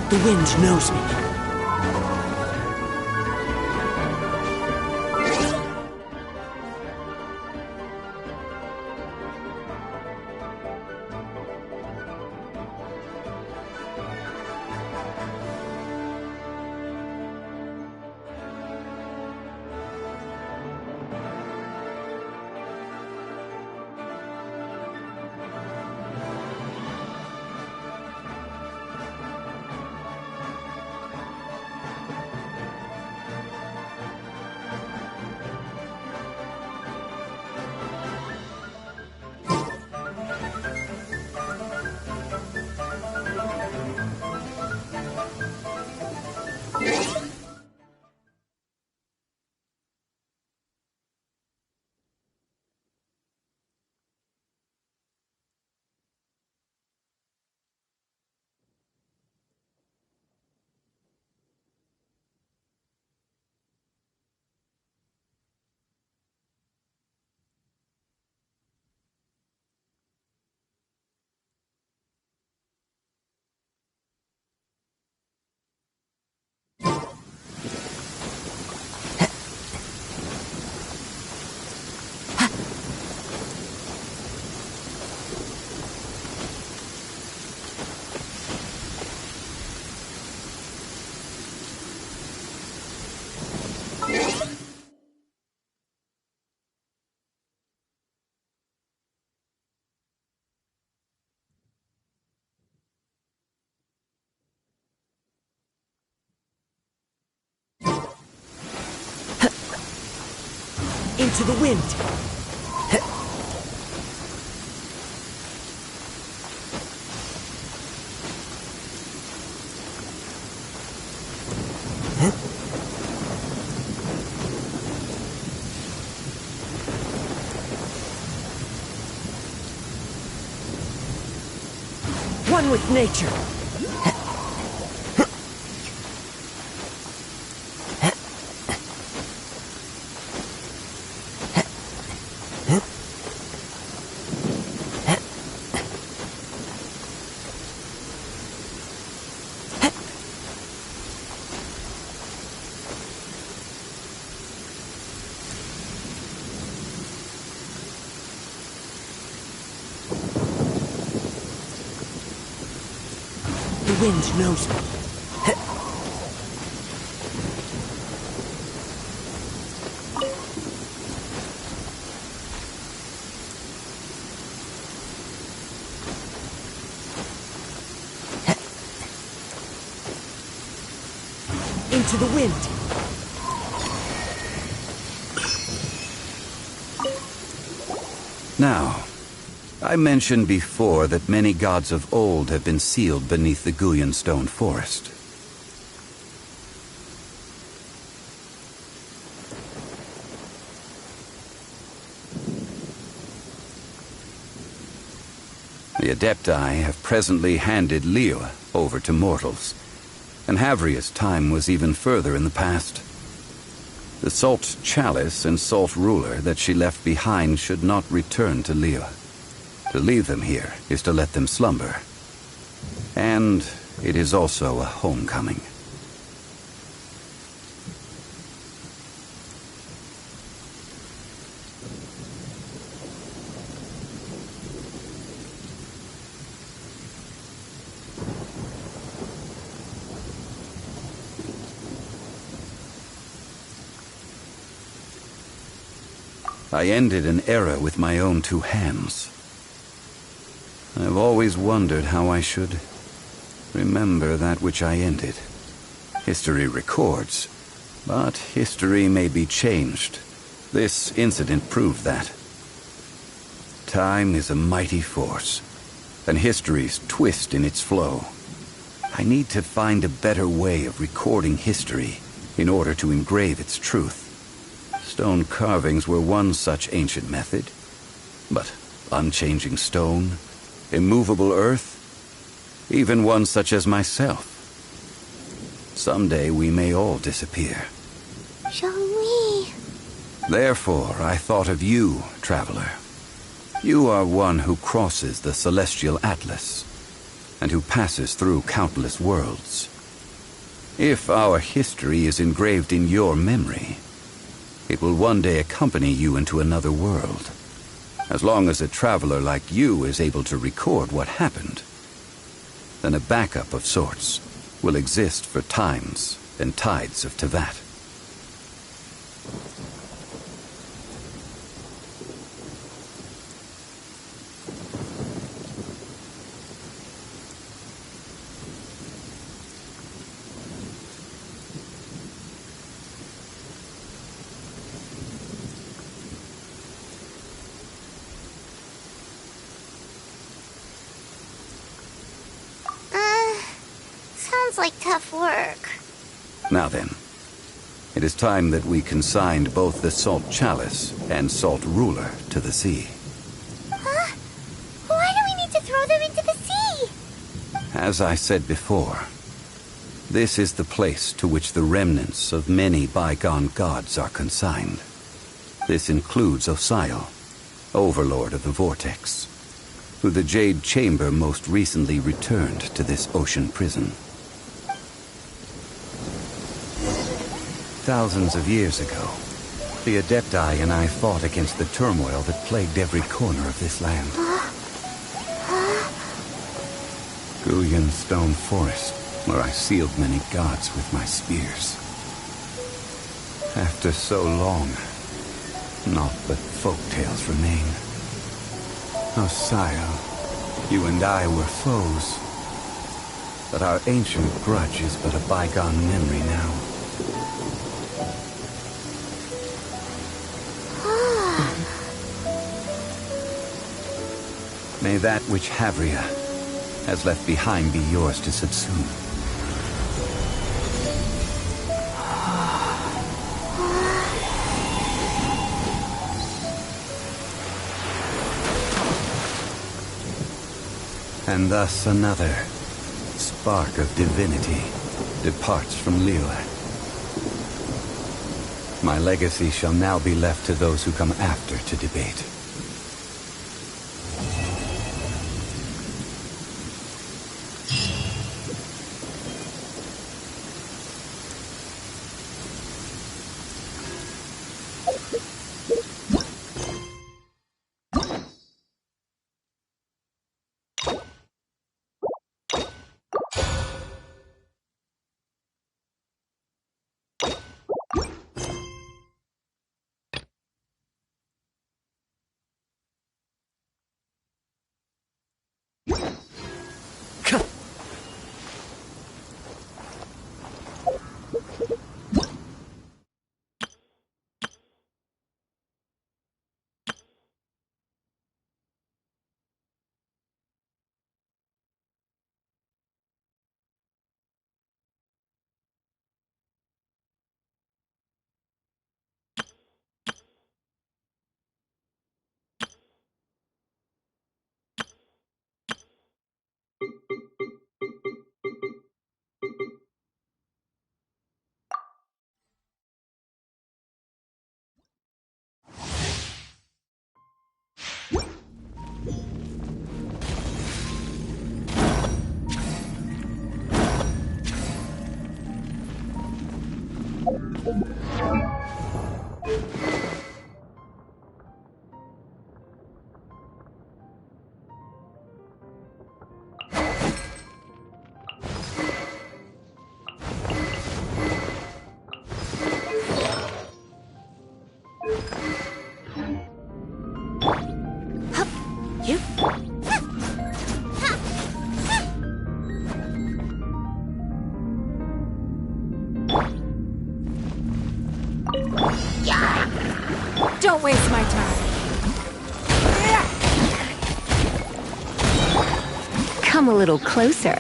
The wind knows me. Into the wind! One with nature. The wind knows me. Into the wind. Now, I mentioned before that many gods of old have been sealed beneath the Guyan stone forest. The Adepti have presently handed Liyue over to mortals, and Havria's time was even further in the past. The Salt Chalice and Salt Ruler that she left behind should not return to Liyue. To leave them here is to let them slumber. And it is also a homecoming. I ended an era with my own two hands. I've always wondered how I should remember that which I ended. History records, but history may be changed. This incident proved that. Time is a mighty force, and history's twist in its flow. I need to find a better way of recording history in order to engrave its truth. Stone carvings were one such ancient method, but unchanging stone, immovable earth, even one such as myself. Someday we may all disappear. Zhongli. Therefore, I thought of you, traveler. You are one who crosses the celestial atlas, and who passes through countless worlds. If our history is engraved in your memory, it will one day accompany you into another world. As long as a traveler like you is able to record what happened, then a backup of sorts will exist for times and tides of Teyvat. Sounds like tough work. Now then, it is time that we consigned both the Salt Chalice and Salt Ruler to the sea. Huh? Why do we need to throw them into the sea? As I said before, this is the place to which the remnants of many bygone gods are consigned. This includes Osial, Overlord of the Vortex, who the Jade Chamber most recently returned to this ocean prison. Thousands of years ago, the Adepti and I fought against the turmoil that plagued every corner of this land. Guyan Stone Forest, where I sealed many gods with my spears. After so long, naught but folk tales remain. Osial, you and I were foes, but our ancient grudge is but a bygone memory now. May that which Havria has left behind be yours to subsume. And thus another spark of divinity departs from Liyue. My legacy shall now be left to those who come after to debate. Don't waste my time. Come a little closer.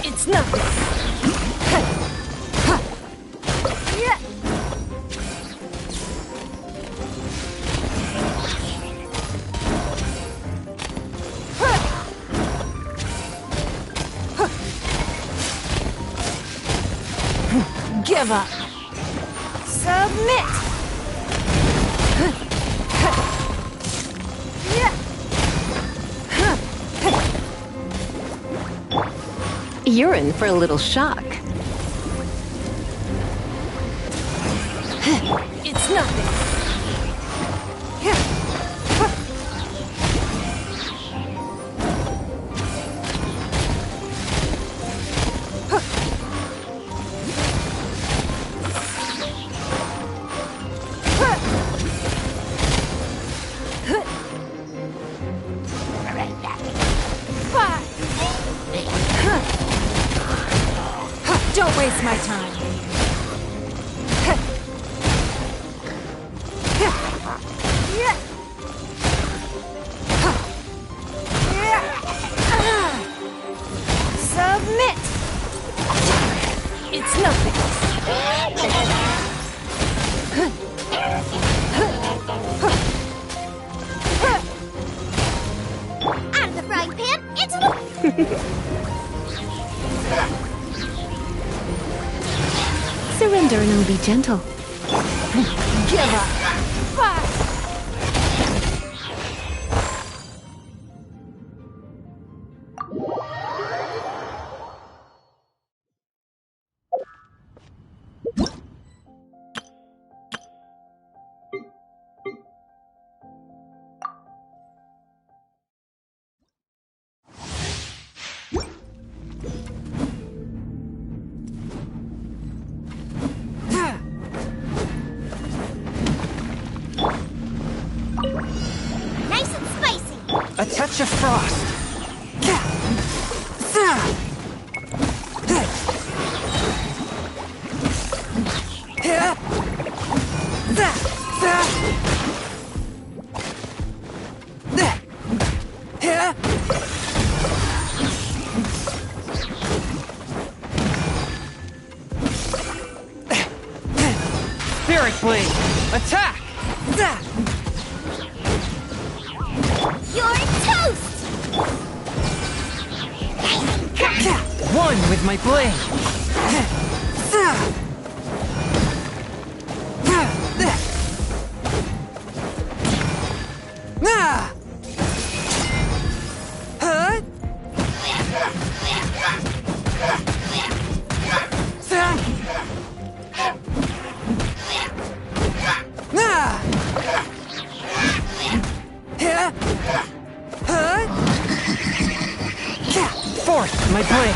It's nothing. Give up. Submit. You're in for a little shock. It's nothing. Don't waste my time. Submit. It's nothing. Out of the frying pan, into the... Surrender and I'll be gentle. Give up. Fire. Nice and spicy. A touch of frost. Spirit Blade! Attack! One with my blade. Fourth, my blade.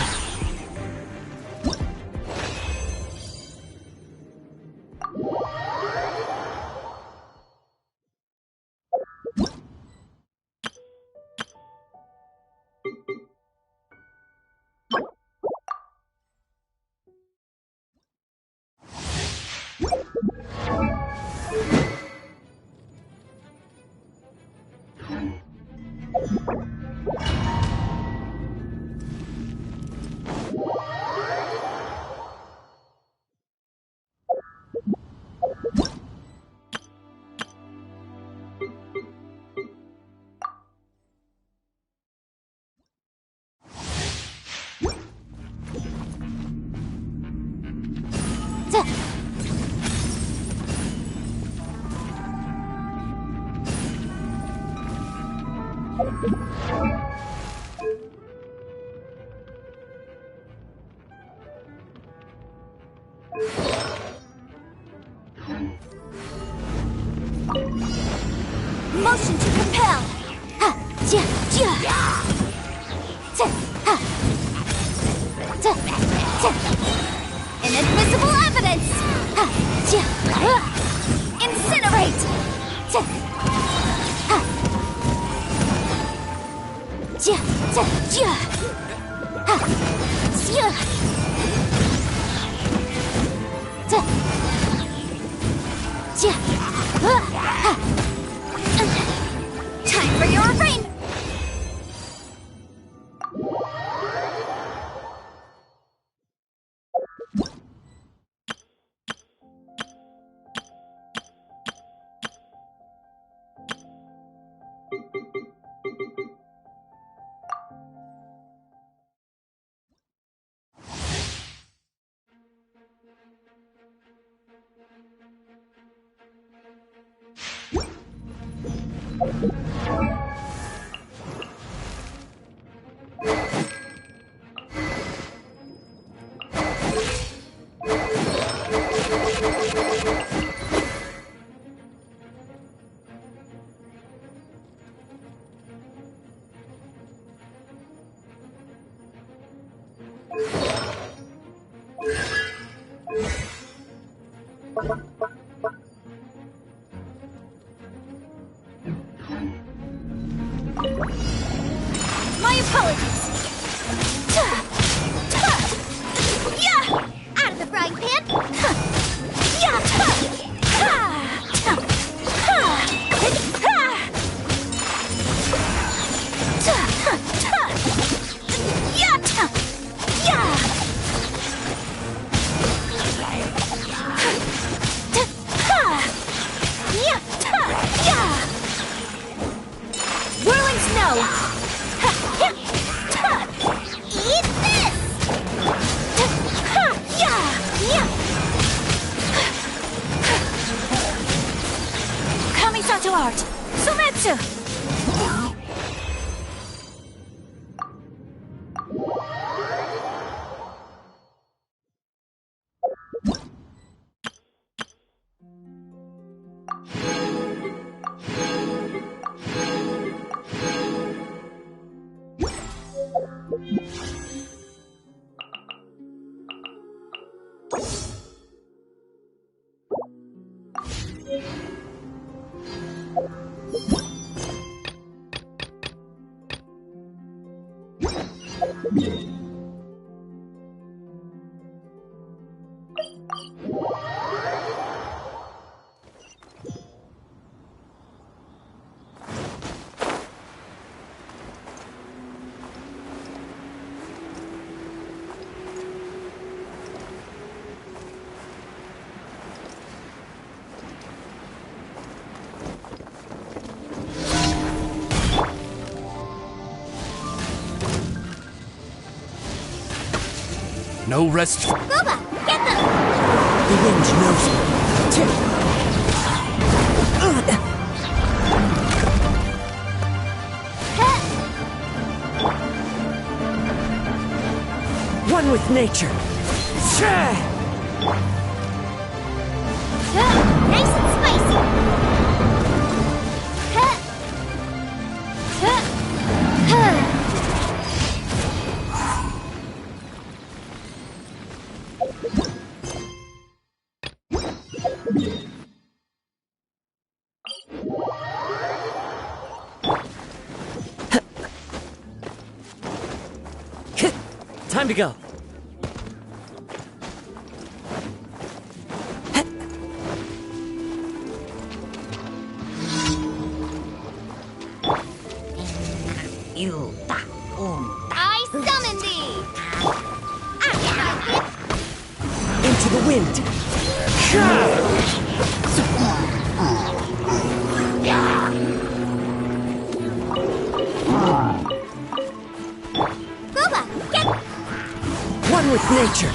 Motion to compel. Ha, ja, ja. Ta, ha. Ta, ta. Inadmissible evidence. Ha, ja, incinerate. Ta, ha. Ja, ta, ja. Ha, ja. Ta, ja, ha. Time for your reign! My apologies! Yeah! Out of the frying pan! Yeah! Yeah! No rest. Booba, get them! The wind knows me. One with nature. Nice and spicy! Time to go. I summon thee! Into the wind. Booba, get... One with nature.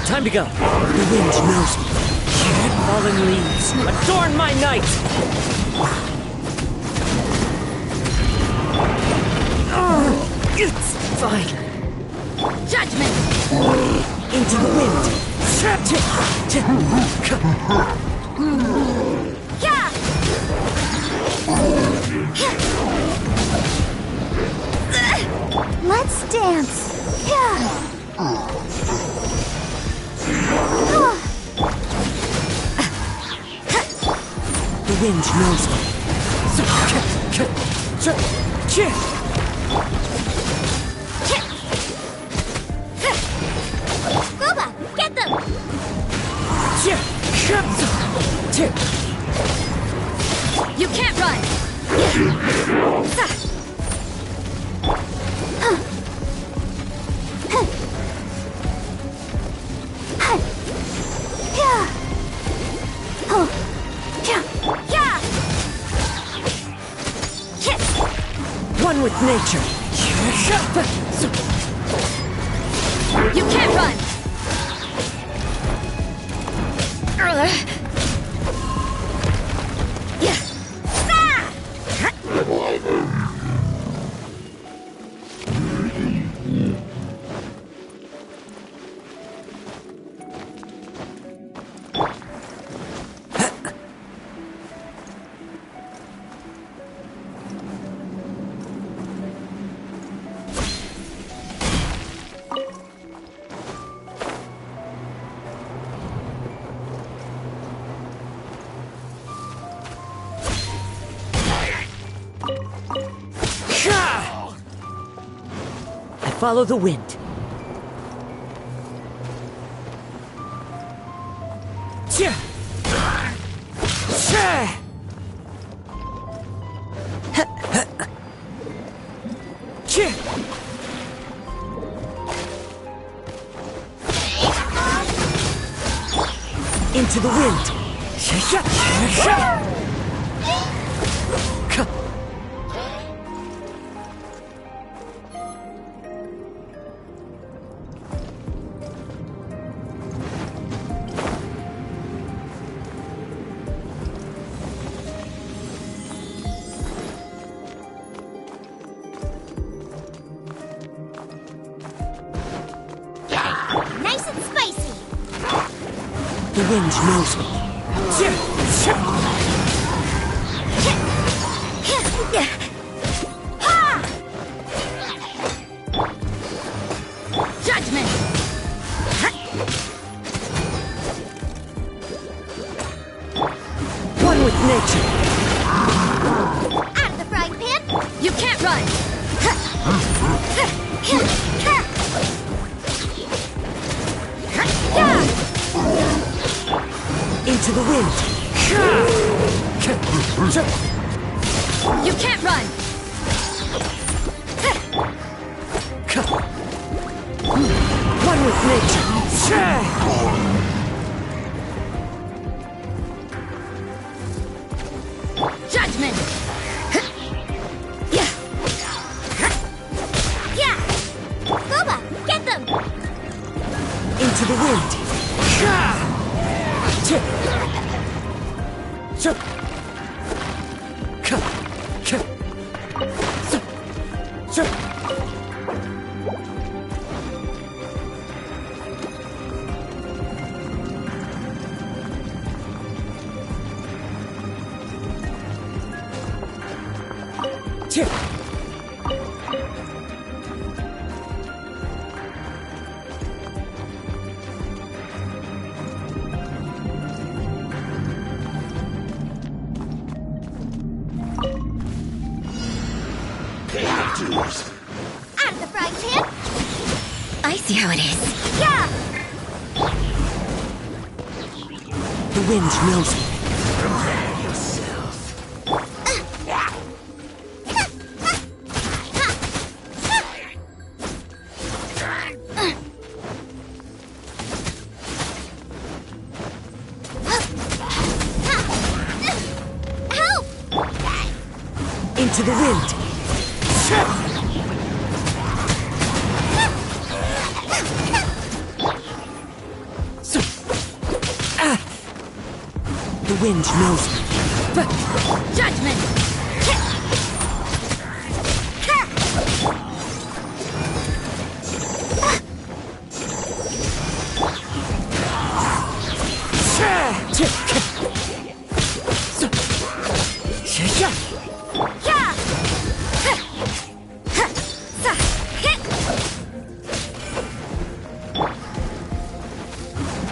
Time to go. The wind knows me. Fallen leaves, adorn my night! It's fine. Judgment! Into the wind. Let's dance. The wind knows me. Booba, get them! You can't run! One with nature. You can't run! Follow the wind. Chia! Chia! Chia! Into the wind. Nice and spicy. The wind knows me. Judgment! One with nature. Out of the frying pan. You can't run! Into the wind. You can't run! One with nature. Judgment! Yeah! Boba, get them. Into the wind. Out of the frying pan. I see how it is. Yeah. The wind knows me. Prepare yourself. Help! Into the wind. The wind knows me. Judgment!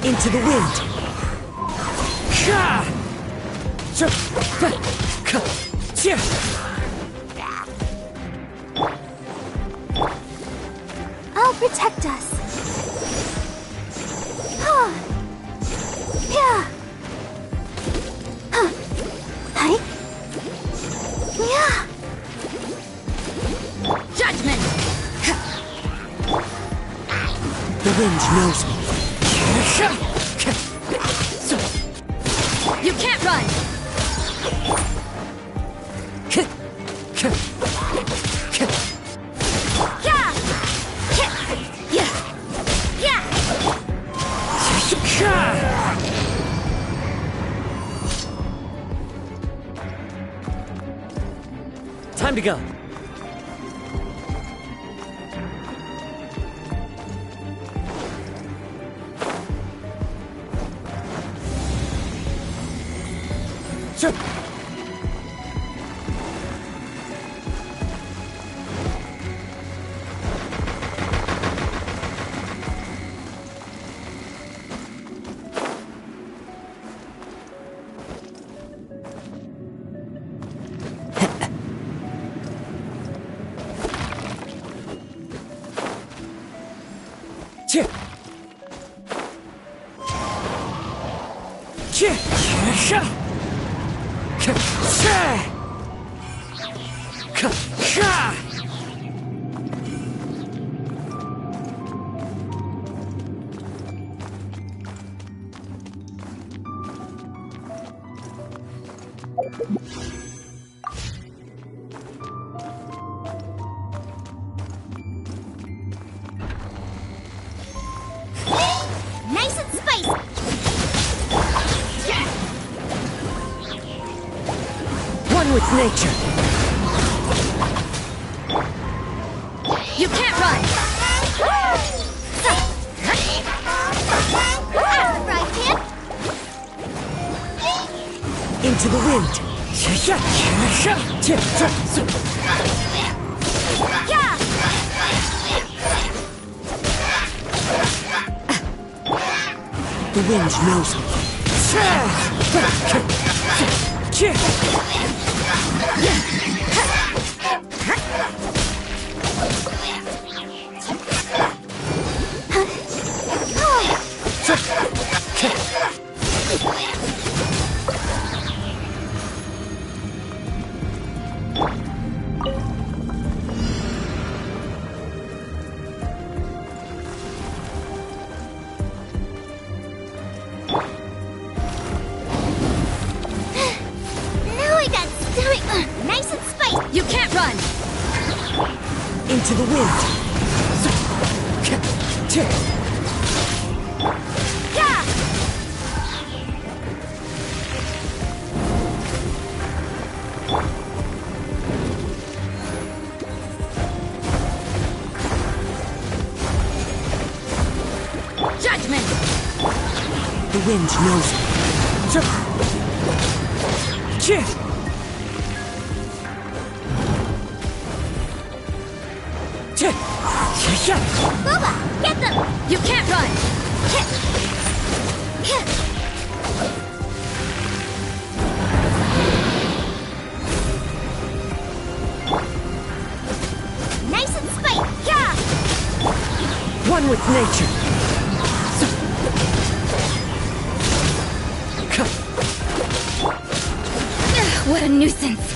Into the wind. I'll protect us. Yeah. Hi. Yeah. Judgment! The wind knows me. You can't run! Time to go. Sure. Nice and spicy! One with nature. You can't run! Out of the frying pan! Into the wind. Yeah! The wind knows me. Now I got stomach nice and spicy! You can't run! Into the wind. Yeah! Judgment! The wind knows me. Booba, get them! You can't run! Nice and spicy! Yeah! One with nature. What a nuisance!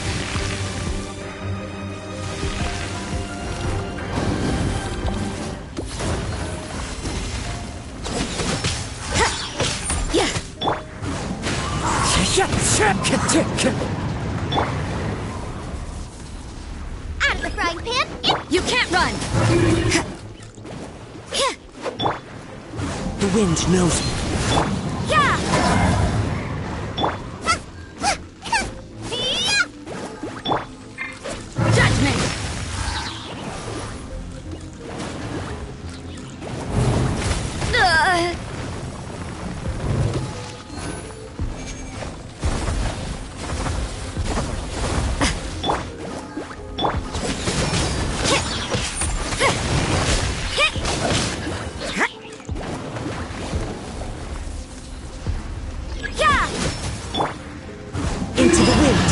Yeah! Out of the frying pan! You can't run! The wind knows me. Yeah! Judgment! Yeah! Into the wind.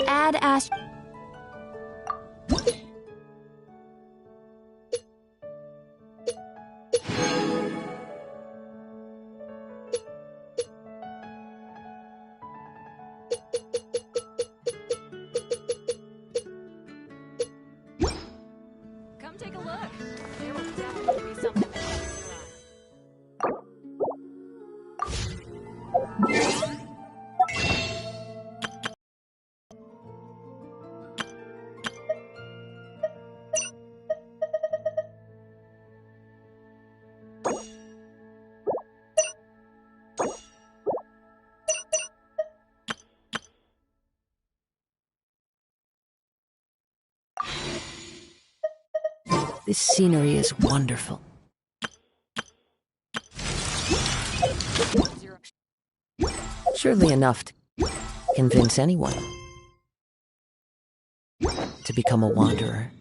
Add Ash. Come take a look. There will definitely be something that catches your eye. This scenery is wonderful. Surely enough to convince anyone to become a wanderer.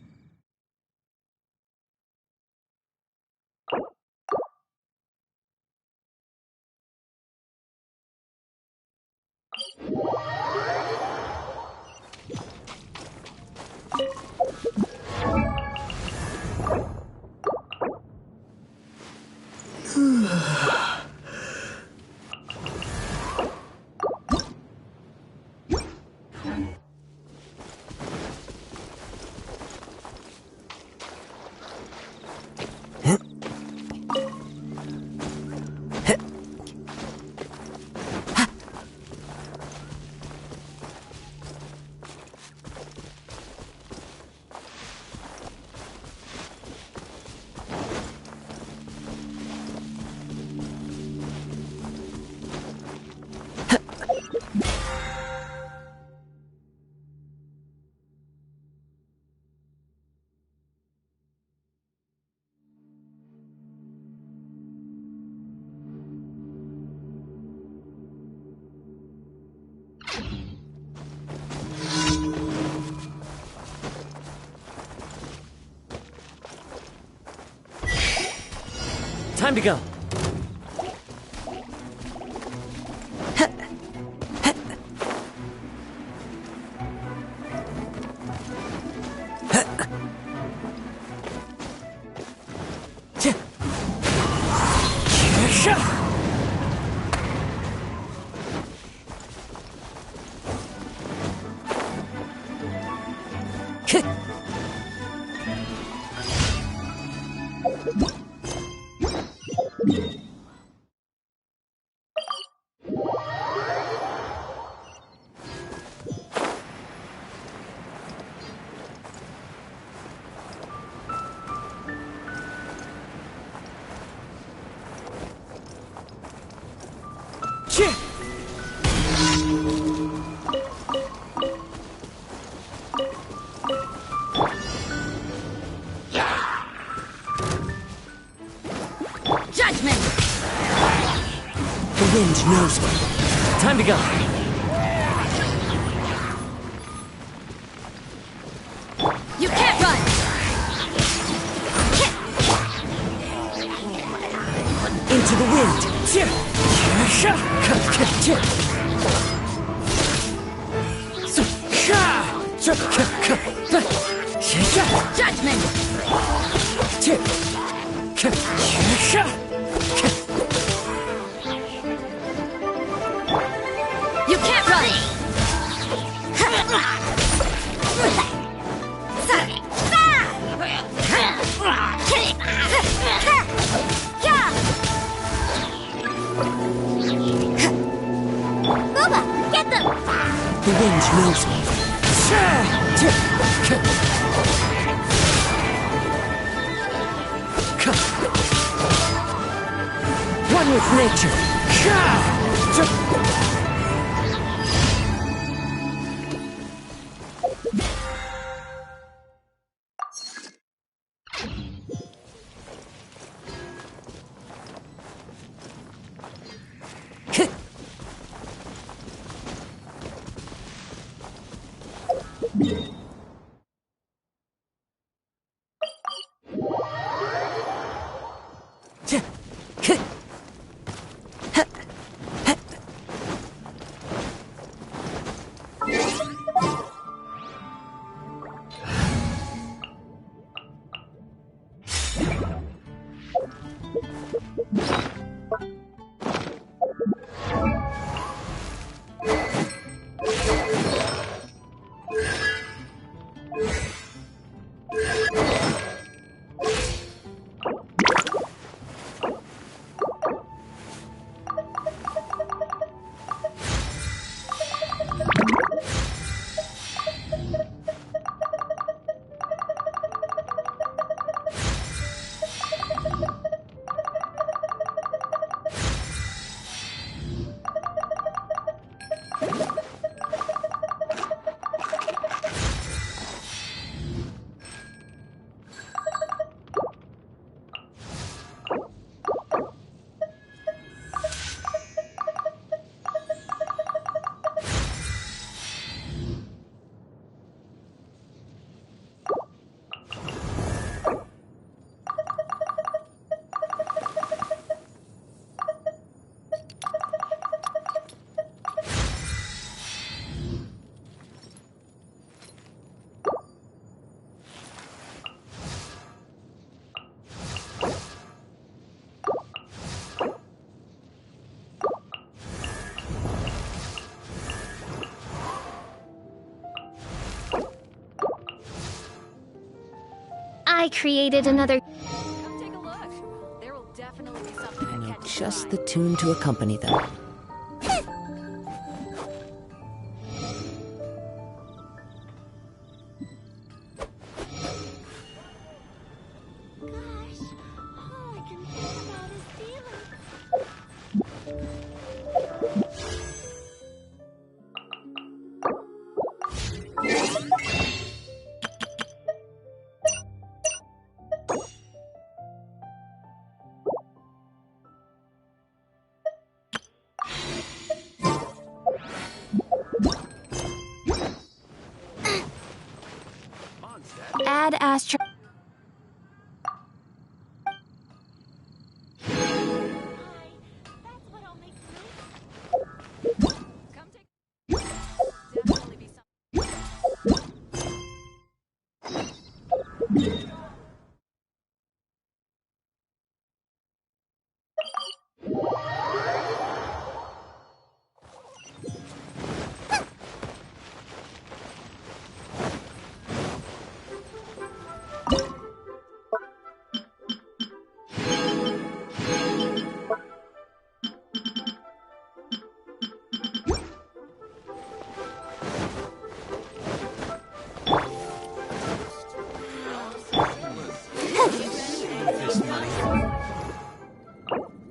Time to go. Judgment! The wind knows me. Time to go. You can't run! Into the wind. Judgment! You can't run! Booba, get them! The wind knows me. One with nature. I created another... Come take a look. There will definitely be something I that know catches just your the eye. tune to accompany them. Gosh, all I can think about is feeling. Ad Astra. That's what I'll make through. Come take. Definitely be something.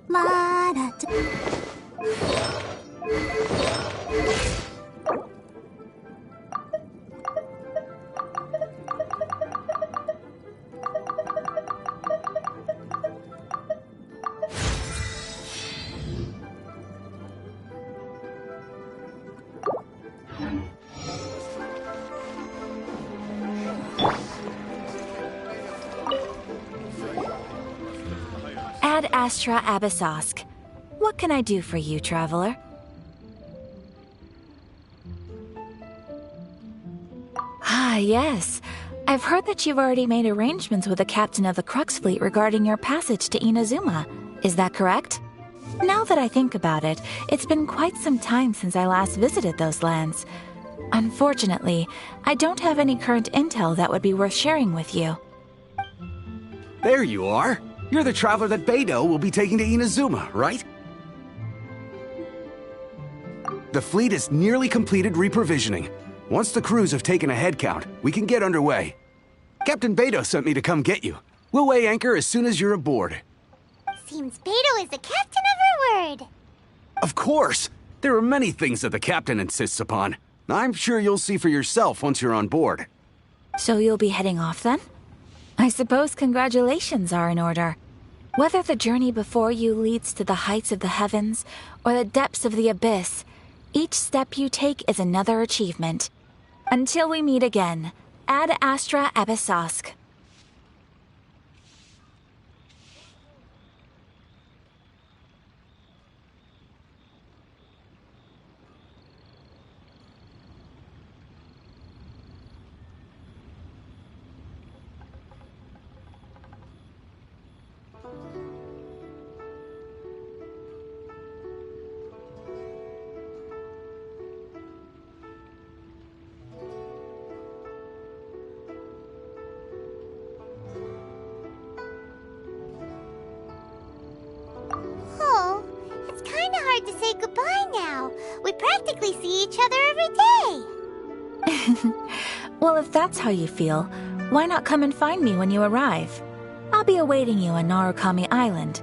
La da da. Ad Astra Abyssosk. What can I do for you, traveler? Ah, yes. I've heard that you've already made arrangements with the captain of the Crux Fleet regarding your passage to Inazuma. Is that correct? Now that I think about it, it's been quite some time since I last visited those lands. Unfortunately, I don't have any current intel that would be worth sharing with you. There you are. You're the traveler that Beidou will be taking to Inazuma, right? The fleet is nearly completed reprovisioning. Once the crews have taken a head count, we can get underway. Captain Beidou sent me to come get you. We'll weigh anchor as soon as you're aboard. Seems Beidou is the captain of her word. Of course! There are many things that the captain insists upon. I'm sure you'll see for yourself once you're on board. So you'll be heading off then? I suppose congratulations are in order. Whether the journey before you leads to the heights of the heavens or the depths of the abyss, each step you take is another achievement. Until we meet again, Ad Astra Abyssosk. to say goodbye now. We practically see each other every day. Well, if that's how you feel, why not come and find me when you arrive? I'll be awaiting you on Narukami Island.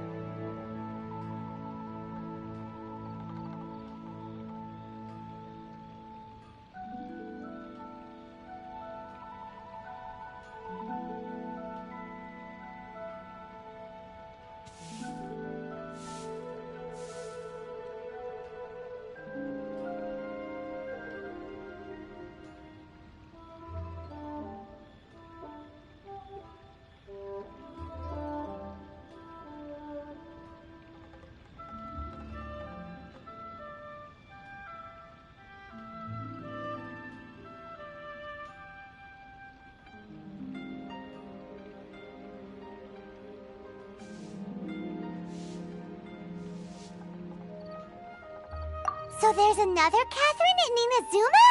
So there's another Catherine in Inazuma?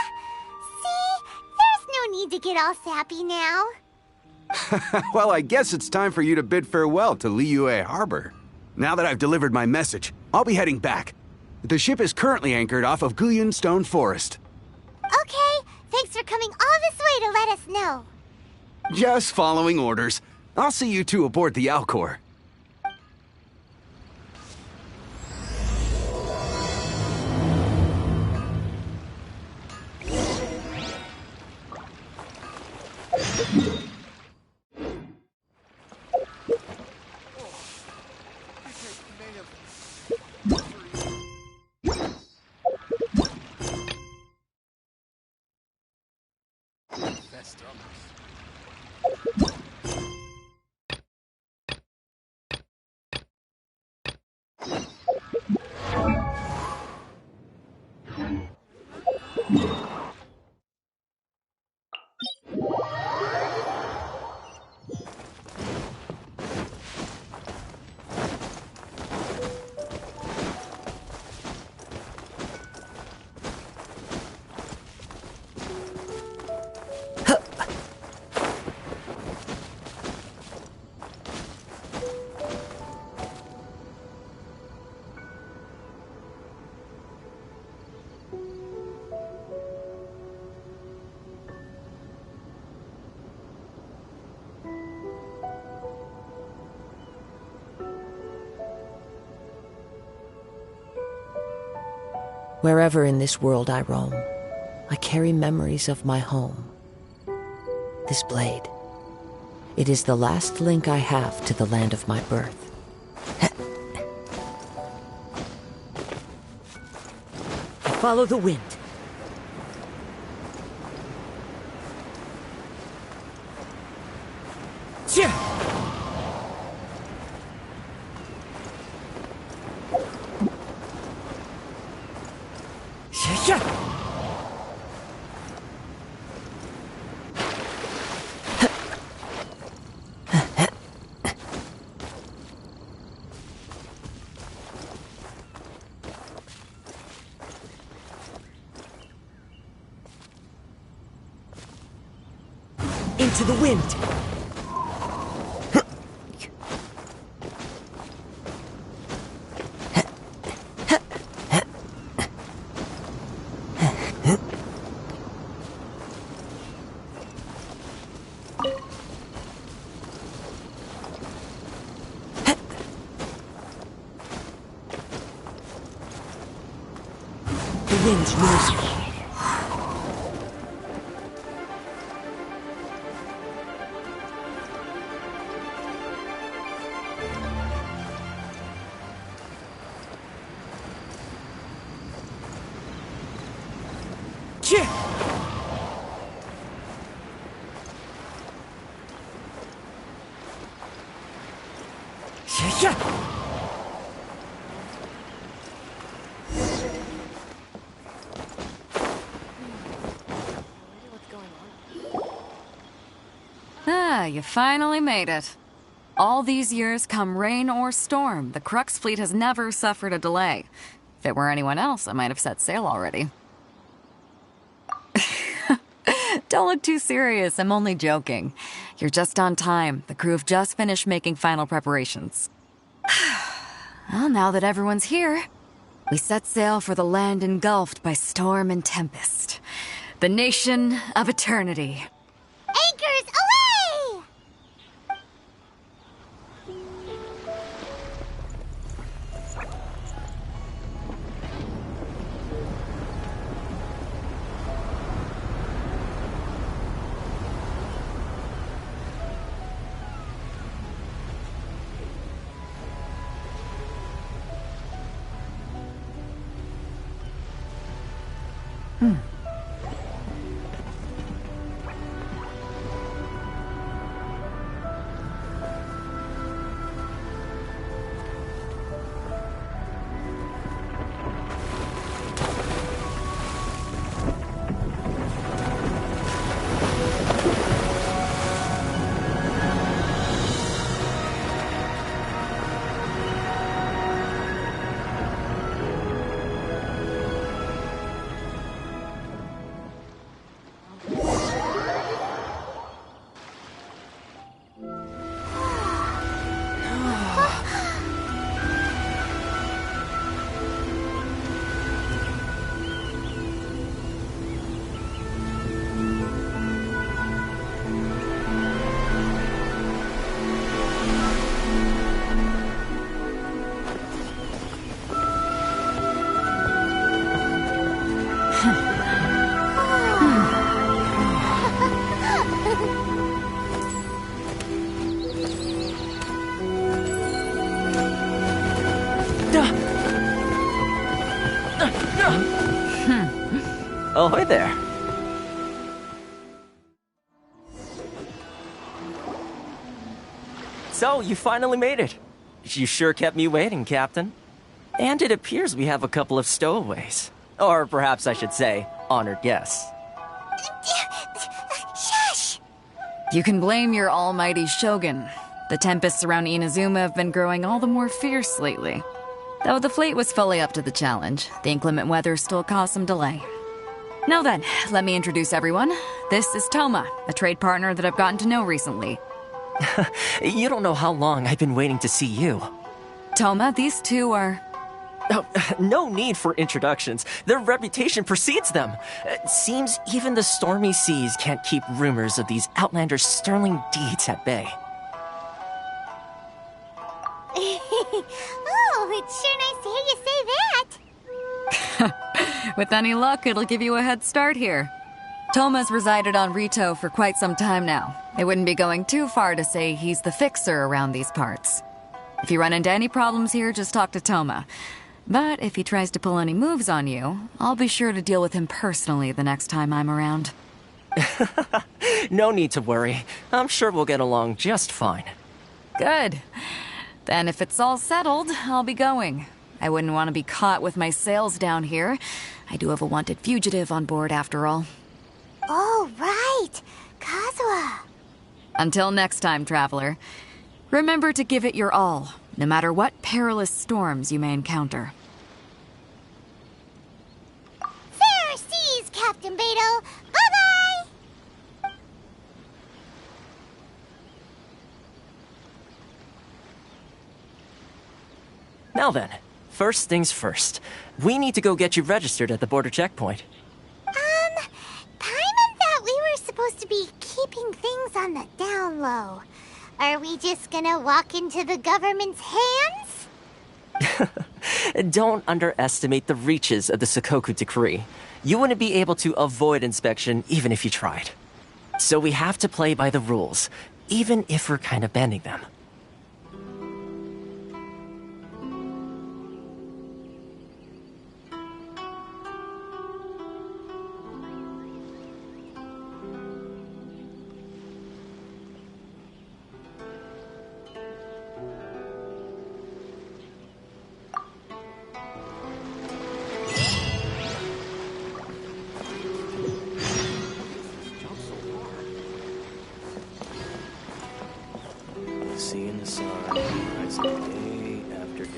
See? There's no need to get all sappy now. Well, I guess it's time for you to bid farewell to Liyue Harbor. Now that I've delivered my message, I'll be heading back. The ship is currently anchored off of Guyun Stone Forest. Okay, thanks for coming all this way to let us know. Just following orders. I'll see you two aboard the Alcor. Wherever in this world I roam, I carry memories of my home. This blade, it is the last link I have to the land of my birth. Follow the wind. Into the wind. The wind knows me. Ah, you finally made it. All these years, come rain or storm, the Crux fleet has never suffered a delay. If it were anyone else, I might have set sail already. Don't look too serious, I'm only joking. You're just on time. The crew have just finished making final preparations. Well, now that everyone's here, We set sail for the land engulfed by storm and tempest. The nation of eternity. Anchors away! Ahoy there. So, you finally made it. You sure kept me waiting, Captain. And it appears we have a couple of stowaways. Or perhaps I should say, honored guests. Shush! You can blame your almighty shogun. The tempests around Inazuma have been growing all the more fierce lately. Though the fleet was fully up to the challenge, the inclement weather still caused some delay. Now then, let me introduce everyone. This is Toma, a trade partner that I've gotten to know recently. You don't know how long I've been waiting to see you. Toma, these two are... Oh, no need for introductions. Their reputation precedes them. It seems even the stormy seas can't keep rumors of these outlanders' sterling deeds at bay. Oh, it's sure nice to hear you say that. With any luck, it'll give you a head start here. Toma's resided on Rito for quite some time now. It wouldn't be going too far to say he's the fixer around these parts. If you run into any problems here, just talk to Toma. But if he tries to pull any moves on you, I'll be sure to deal with him personally the next time I'm around. No need to worry. I'm sure we'll get along just fine. Good. Then if it's all settled, I'll be going. I wouldn't want to be caught with my sails down here. I do have a wanted fugitive on board after all. Oh, right. Kazuha. Until next time, traveler. Remember to give it your all, no matter what perilous storms you may encounter. Fair seas, Captain Beto. Bye-bye! Now then, first things first. We need to go get you registered at the border checkpoint. Paimon thought we were supposed to be keeping things on the down low. Are we just gonna walk into the government's hands? Don't underestimate the reaches of the Sakoku Decree. You wouldn't be able to avoid inspection even if you tried. So we have to play by the rules, even if we're kind of bending them. Seeing the sun rising day after day.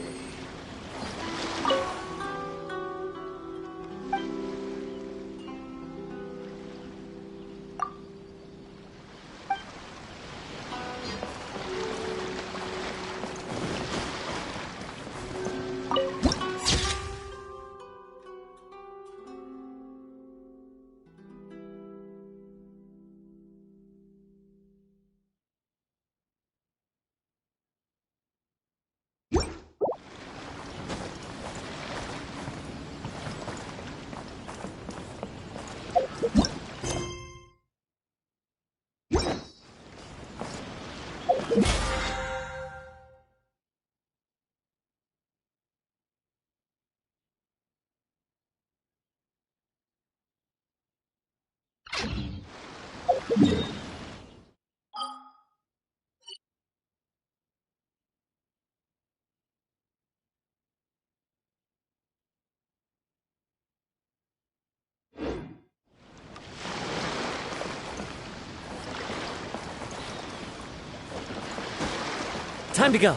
Time to go.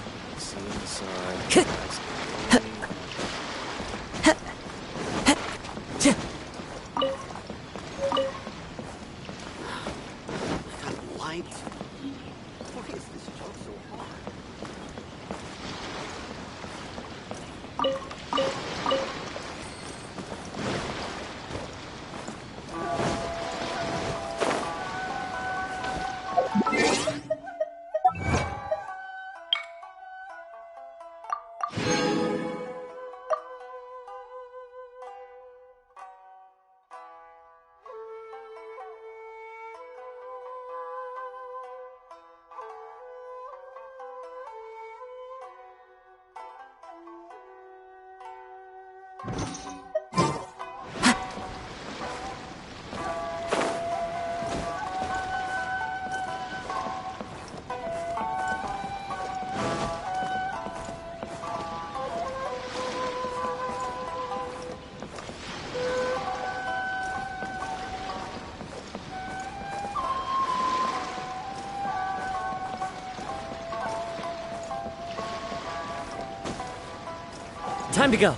Time to go.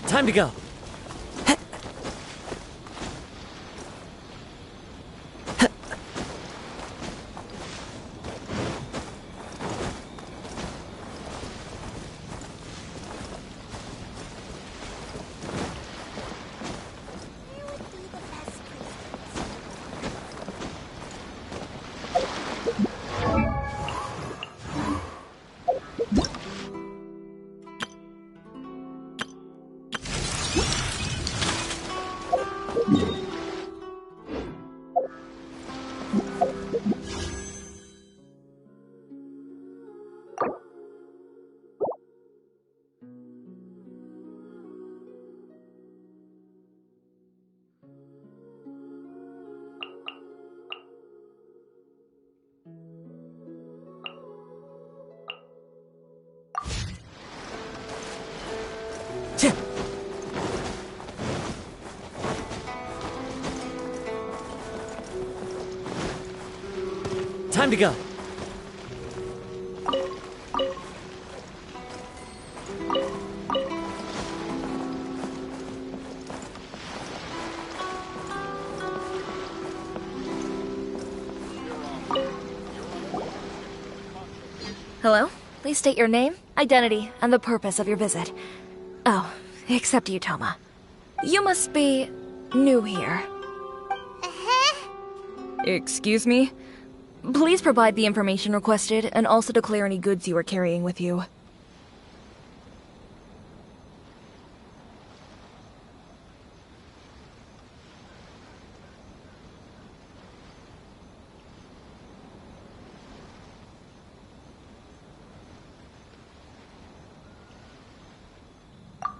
Time to go. Time to go. Hello? Please state your name, identity, and the purpose of your visit. Oh, except you, Toma. You must be new here. Excuse me? Please provide the information requested, and also declare any goods you are carrying with you.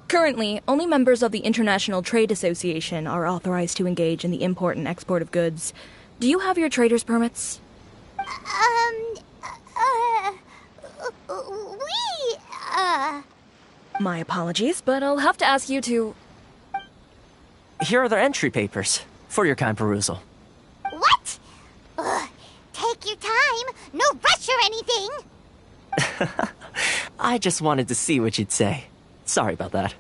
Currently, only members of the International Trade Association are authorized to engage in the import and export of goods. Do you have your trader's permits? My apologies, but I'll have to ask you to... Here are their entry papers, for your kind perusal. What? Ugh, take your time. No rush capture anything. I just wanted to see what you'd say. Sorry about that.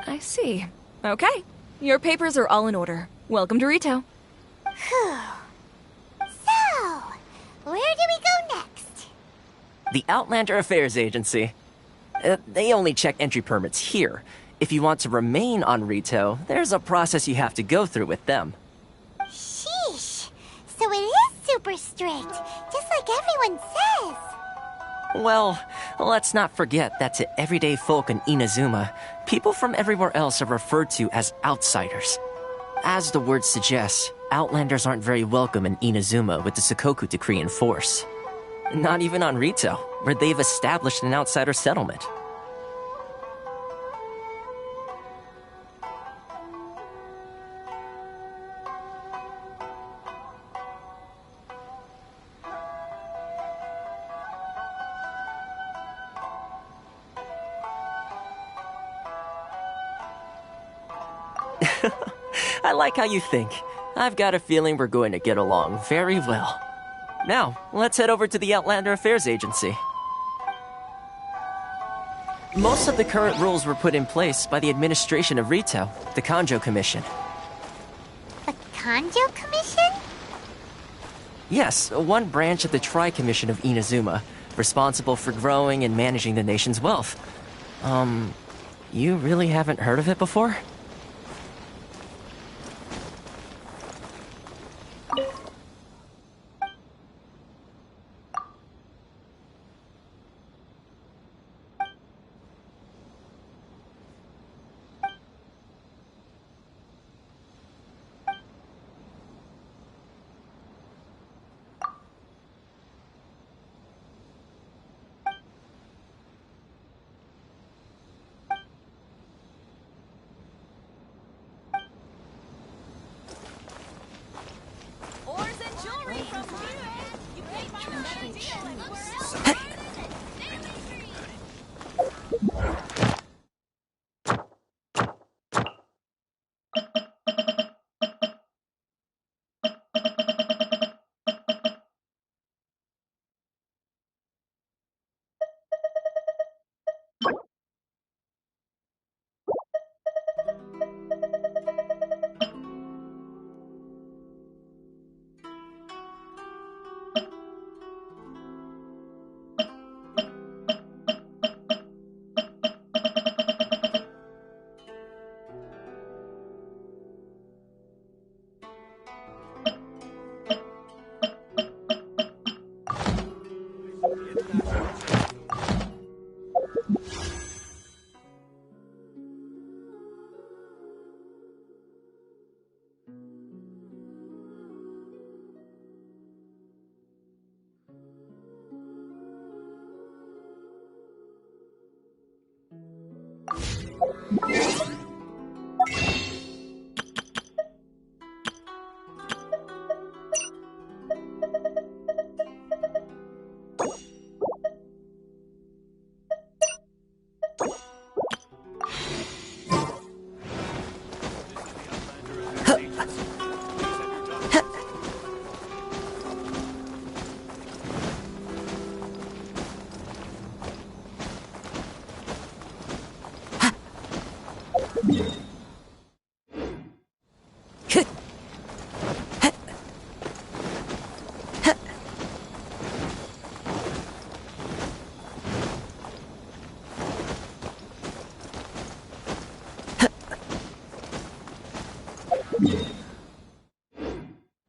I see. Okay. Your papers are all in order. Welcome to Rito. Whew. So, where do we go next? The Outlander Affairs Agency. They only check entry permits here. If you want to remain on Rito, there's a process you have to go through with them. Sheesh. So it is super strict, just like everyone says. Well, let's not forget that to everyday folk in Inazuma, people from everywhere else are referred to as outsiders. As the word suggests, Outlanders aren't very welcome in Inazuma with the Sakoku decree in force. Not even on Rito, where they've established an outsider settlement. I like how you think. I've got a feeling we're going to get along very well. Now, let's head over to the Outlander Affairs Agency. Most of the current rules were put in place by the administration of Rito, the Kanjo Commission. The Kanjo Commission? Yes, one branch of the Tri-Commission of Inazuma, responsible for growing and managing the nation's wealth. You really haven't heard of it before?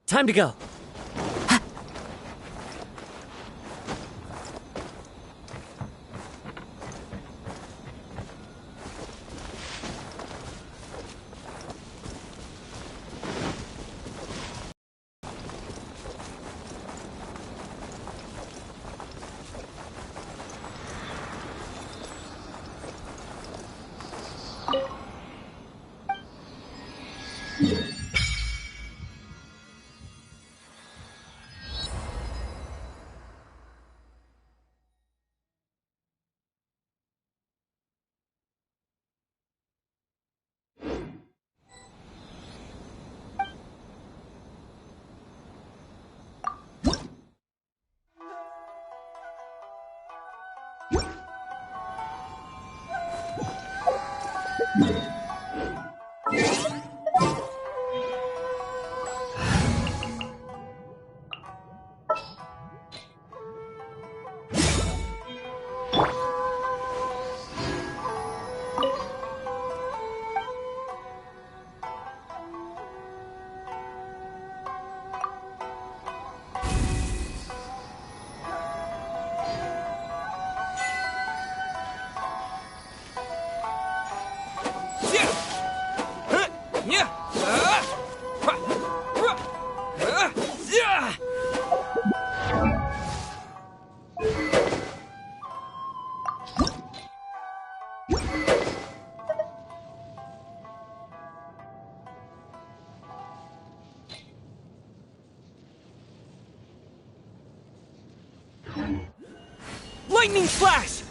Time to go. Lightning flash!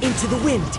Into the wind.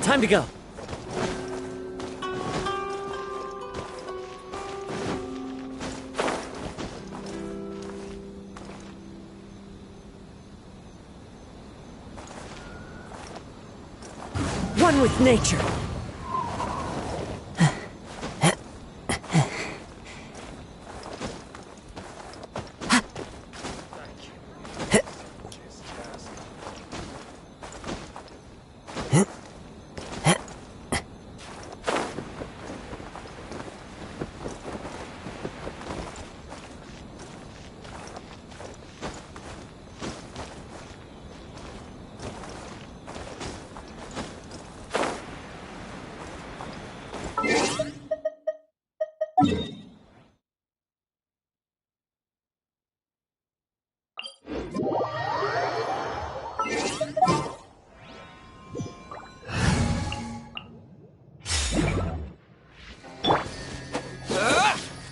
Time to go. One with nature.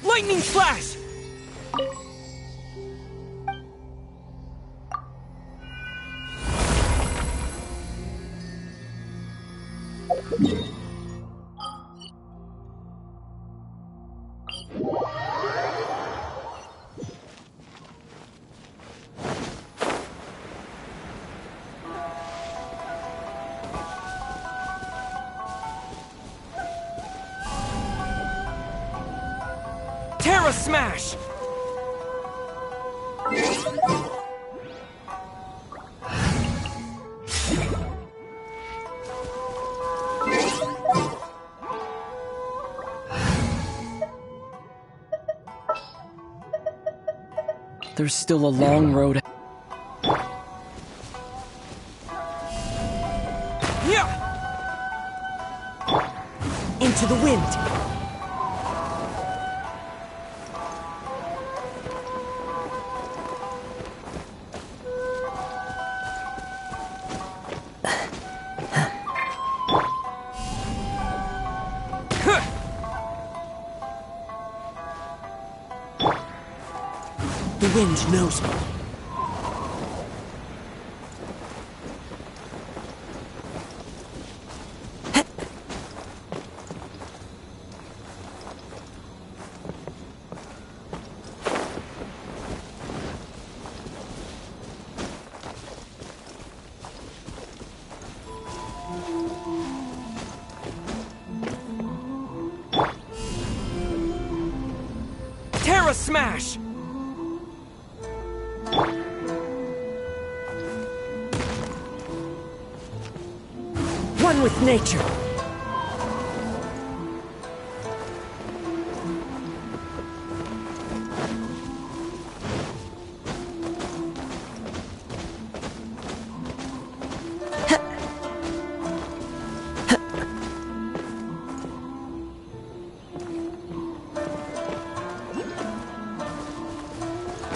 Lightning flash! Terra Smash! There's still a long road. Into the wind. The wind knows me. Terra Smash! One with nature.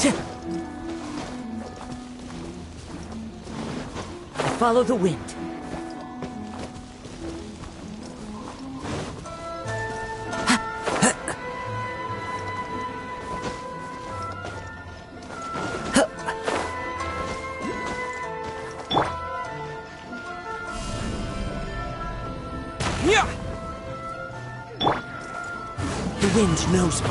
I follow the wind. The wind knows me.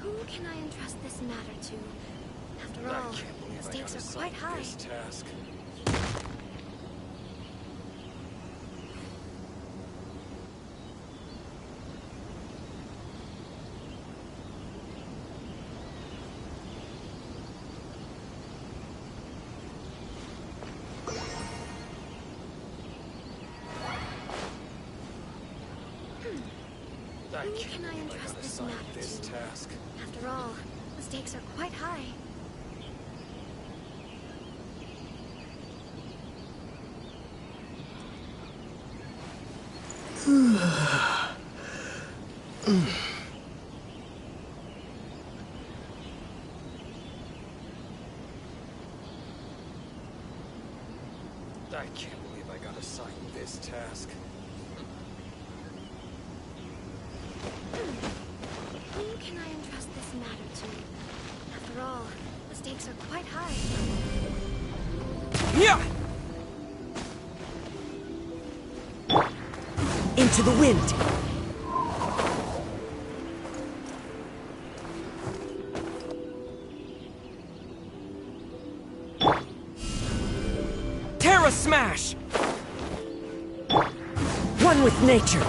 Who can I entrust this matter to? After all, the stakes are quite high. I can't believe I got assigned this task. Who can I entrust this matter to? After all, the stakes are quite high. Yeah! Into the wind! Terra Smash! One with nature!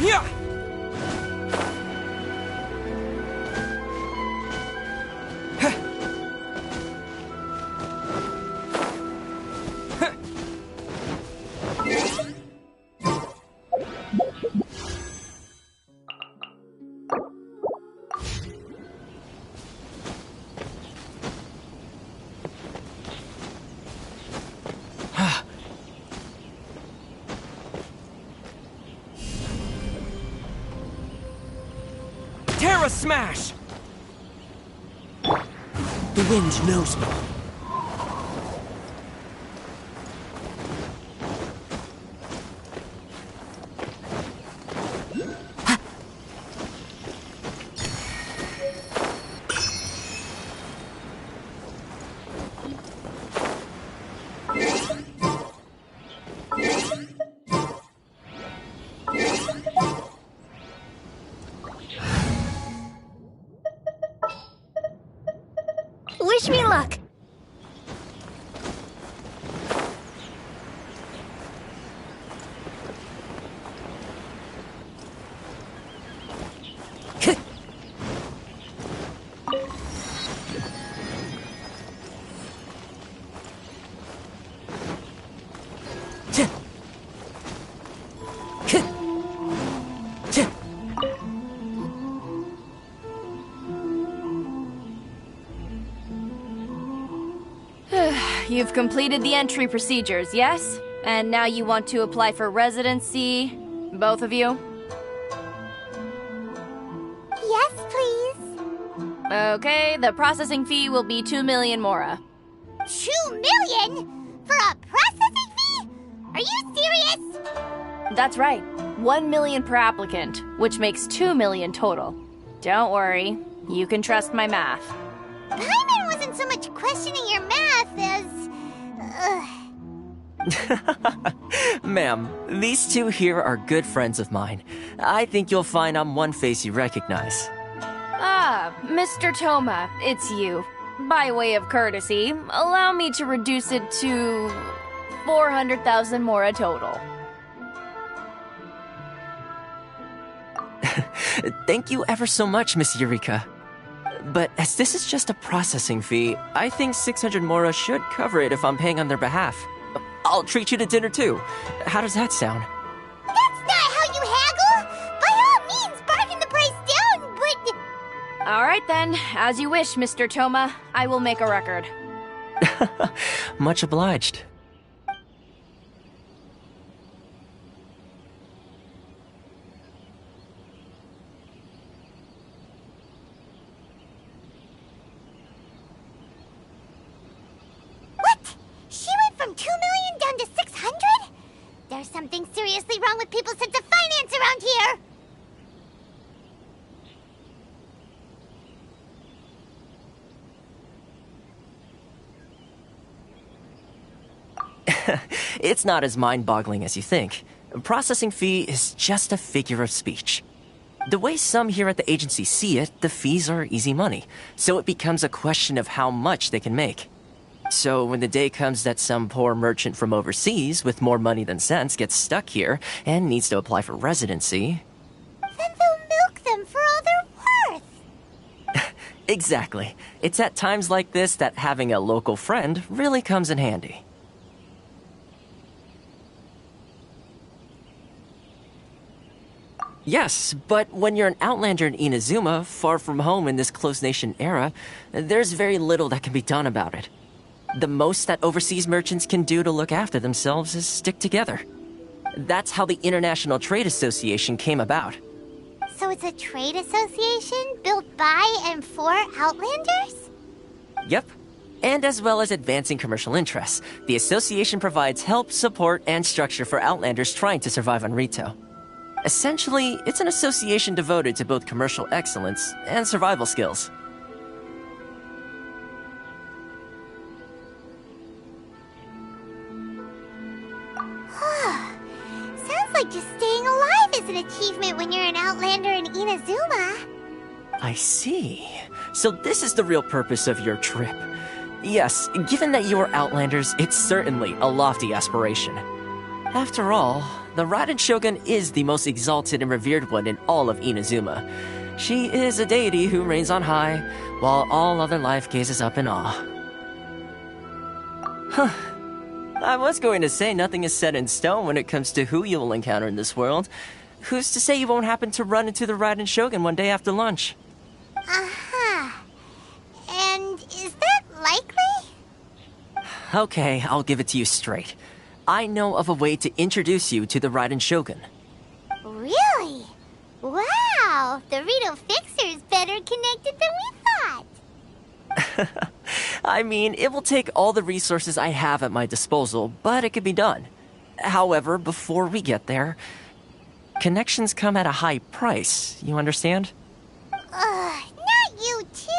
Yeah! Terra Smash! The wind knows me. Wish me luck! You've completed the entry procedures, yes? And now you want to apply for residency? Both of you? Yes, please. Okay, the processing fee will be 2 million mora. 2 million? For a processing fee? Are you serious? That's right. 1 million per applicant, which makes 2 million total. Don't worry, you can trust my math. Paimon wasn't mind so much questioning your math as... Ma'am, these two here are good friends of mine. I think you'll find I'm one face you recognize. Ah, Mr. Toma, it's you. By way of courtesy, allow me to reduce it to 400,000 mora total. Thank you ever so much, Miss Eureka. But as this is just a processing fee, I think 600 mora should cover it if I'm paying on their behalf. I'll treat you to dinner too. How does that sound? That's not how you haggle! By all means, bargain the price down, but... Alright then, as you wish, Mr. Toma. I will make a record. Much obliged. What? She went from 2 million down to 600? There's something seriously wrong with people's sense of finance around here! It's not as mind-boggling as you think. A processing fee is just a figure of speech. The way some here at the agency see it, the fees are easy money, so it becomes a question of how much they can make. So when the day comes that some poor merchant from overseas with more money than sense gets stuck here and needs to apply for residency... Then they'll milk them for all they're worth! Exactly. It's at times like this that having a local friend really comes in handy. Yes, but when you're an outlander in Inazuma, far from home in this closed nation era, there's very little that can be done about it. The most that overseas merchants can do to look after themselves is stick together. That's how the International Trade Association came about. So it's a trade association built by and for Outlanders? Yep. And as well as advancing commercial interests, the association provides help, support, and structure for Outlanders trying to survive on Rito. Essentially, it's an association devoted to both commercial excellence and survival skills. Sounds like just staying alive is an achievement when you're an Outlander in Inazuma. I see. So this is the real purpose of your trip. Yes, given that you are Outlanders, it's certainly a lofty aspiration. After all, the Raiden Shogun is the most exalted and revered one in all of Inazuma. She is a deity who reigns on high, while all other life gazes up in awe. Huh. I was going to say nothing is set in stone when it comes to who you will encounter in this world. Who's to say you won't happen to run into the Raiden Shogun one day after lunch? Uh-huh. And is that likely? Okay, I'll give it to you straight. I know of a way to introduce you to the Raiden Shogun. Really? Wow! The Rito Fixer's better connected than we thought! I mean, it will take all the resources I have at my disposal, but it can be done. However, before we get there, connections come at a high price, you understand? Not you too!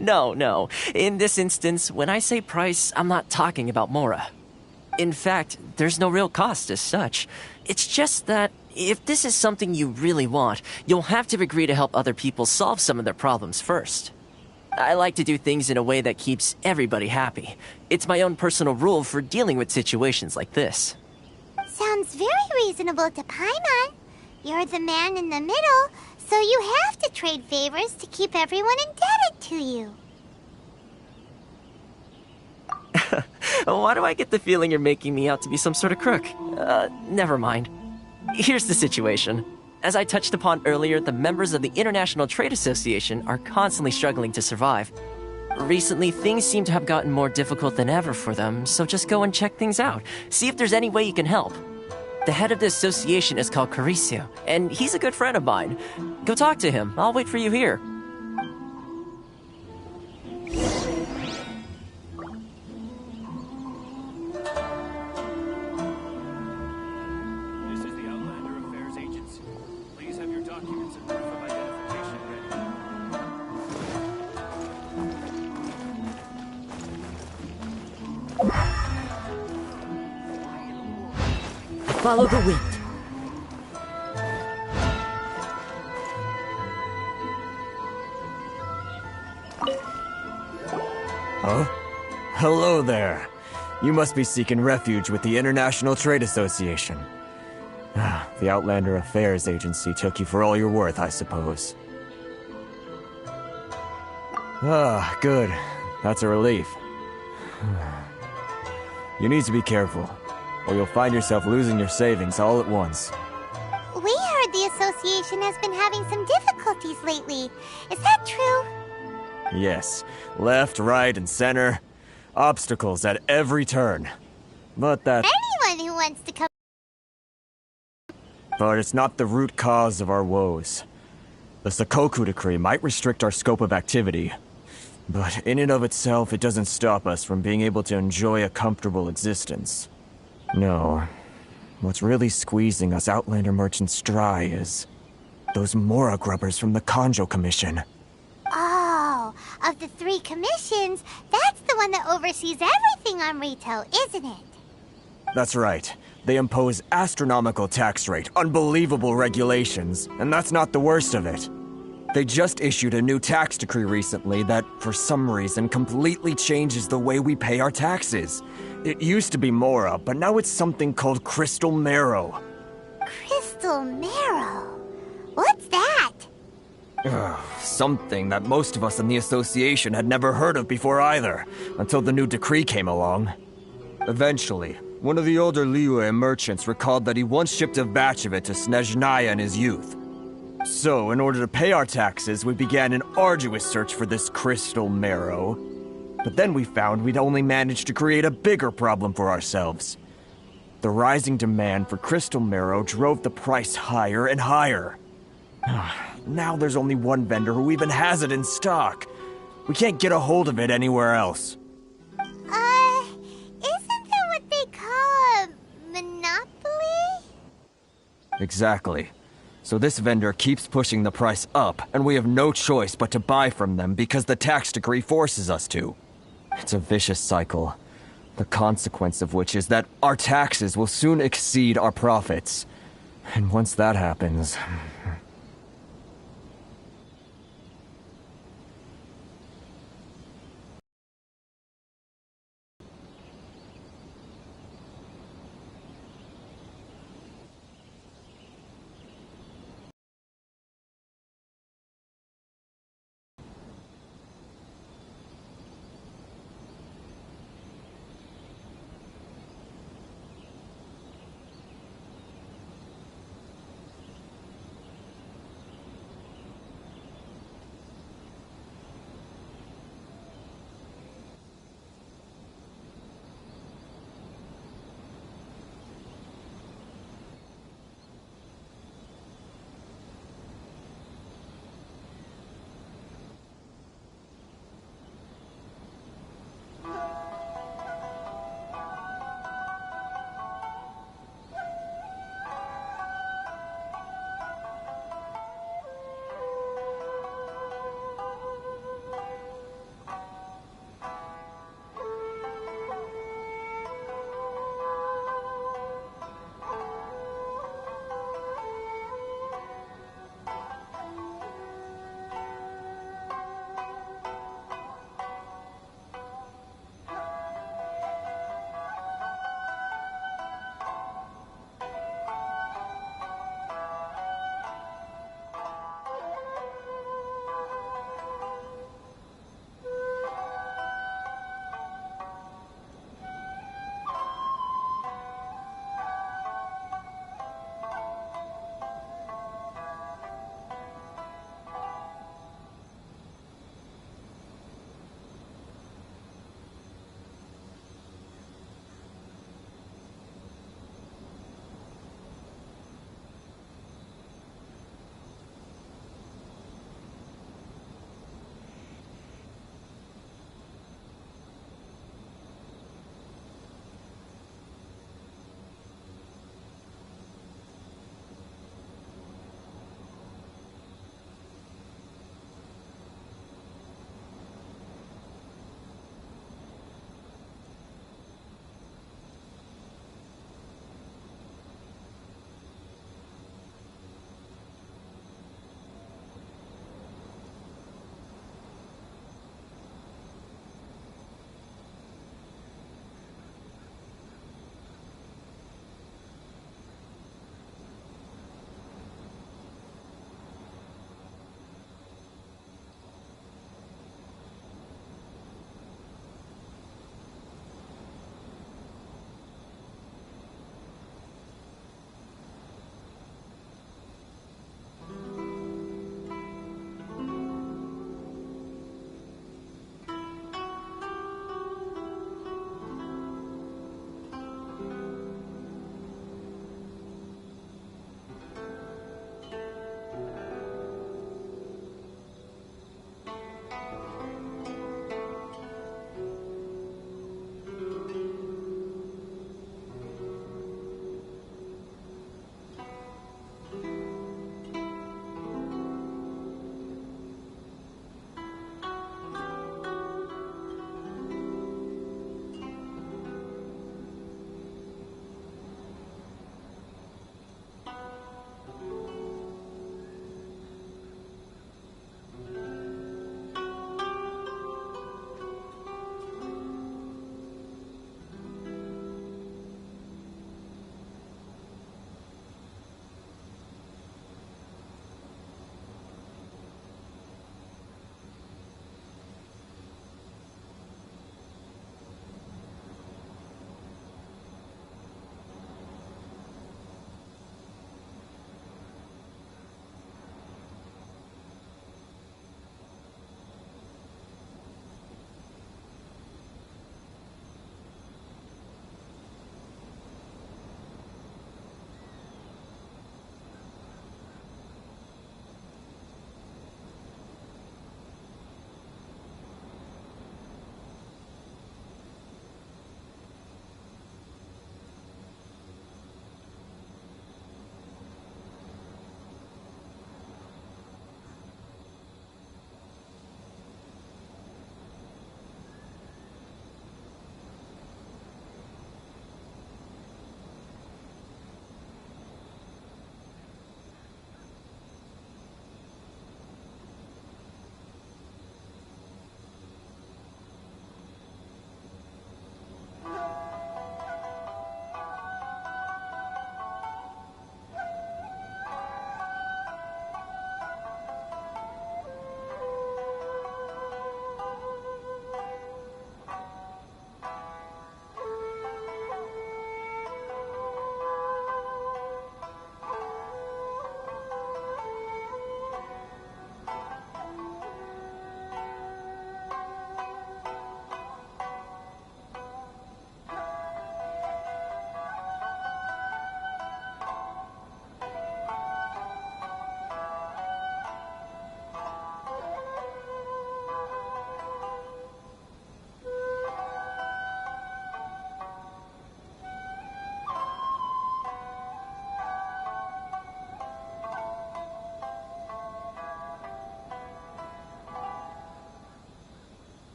No. In this instance, when I say price, I'm not talking about Mora. In fact, there's no real cost as such. It's just that if this is something you really want, you'll have to agree to help other people solve some of their problems first. I like to do things in a way that keeps everybody happy. It's my own personal rule for dealing with situations like this. Sounds very reasonable to Paimon. You're the man in the middle, so you have to trade favors to keep everyone indebted to you. Why do I get the feeling you're making me out to be some sort of crook? Never mind. Here's the situation. As I touched upon earlier, the members of the International Trade Association are constantly struggling to survive. Recently, things seem to have gotten more difficult than ever for them, so just go and check things out. See if there's any way you can help. The head of the association is called Carisio, and he's a good friend of mine. Go talk to him. I'll wait for you here. This is the Outlander Affairs Agency. Please have your documents and proof of identification ready. Follow the wind. Huh? Hello there. You must be seeking refuge with the International Trade Association. The Outlander Affairs Agency took you for all you're worth, I suppose. Ah, good. That's a relief. You need to be careful, or you'll find yourself losing your savings all at once. We heard the association has been having some difficulties lately. Is that true? Yes, left, right, and center. Obstacles at every turn. But Anyone who wants to come... But it's not the root cause of our woes. The Sakoku Decree might restrict our scope of activity, but in and of itself, it doesn't stop us from being able to enjoy a comfortable existence. No. What's really squeezing us Outlander merchants dry is those Mora grubbers from the Kanjo Commission. Oh, of the 3 commissions, that's the one that oversees everything on Rito, isn't it? That's right. They impose astronomical tax rate, unbelievable regulations, and that's not the worst of it. They just issued a new tax decree recently that, for some reason, completely changes the way we pay our taxes. It used to be Mora, but now it's something called Crystal Marrow. Crystal Marrow? What's that? Something that most of us in the association had never heard of before either, until the new decree came along. Eventually, one of the older Liyue merchants recalled that he once shipped a batch of it to Snezhnaya in his youth. So, in order to pay our taxes, we began an arduous search for this crystal marrow. But then we found we'd only managed to create a bigger problem for ourselves. The rising demand for crystal marrow drove the price higher and higher. Now there's only one vendor who even has it in stock. We can't get a hold of it anywhere else. Isn't that what they call a monopoly? Exactly. So this vendor keeps pushing the price up, and we have no choice but to buy from them because the tax decree forces us to. It's a vicious cycle, the consequence of which is that our taxes will soon exceed our profits. And once that happens...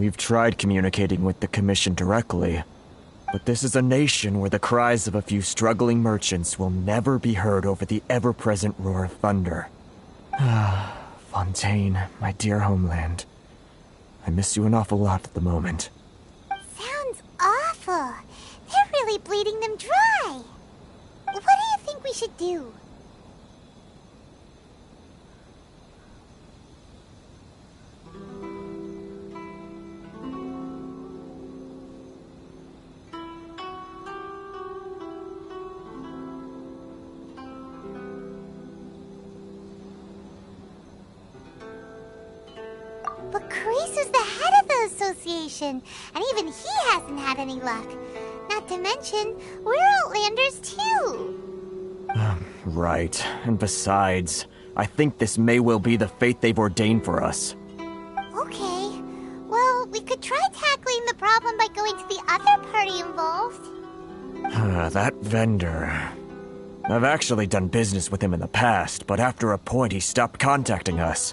we've tried communicating with the Commission directly. But this is a nation where the cries of a few struggling merchants will never be heard over the ever-present roar of thunder. Fontaine, my dear homeland. I miss you an awful lot at the moment. Sounds awful. They're really bleeding them dry. What do you think we should do? But Kreese is the head of the association, and even he hasn't had any luck. Not to mention, we're Outlanders too. Right. And besides, I think this may well be the fate they've ordained for us. Okay. Well, we could try tackling the problem by going to the other party involved. That vendor. I've actually done business with him in the past, but after a point he stopped contacting us.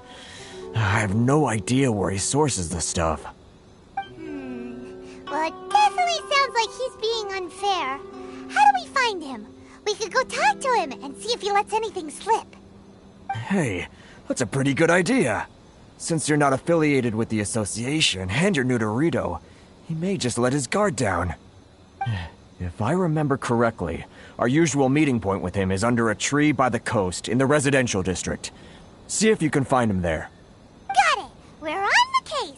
I have no idea where he sources the stuff. Well, it definitely sounds like he's being unfair. How do we find him? We could go talk to him and see if he lets anything slip. Hey, that's a pretty good idea. Since you're not affiliated with the association and you're new to Rito, he may just let his guard down. If I remember correctly, our usual meeting point with him is under a tree by the coast in the residential district. See if you can find him there. Got it! We're on the case!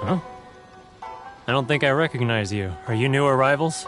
Huh? I don't think I recognize you. Are you new arrivals?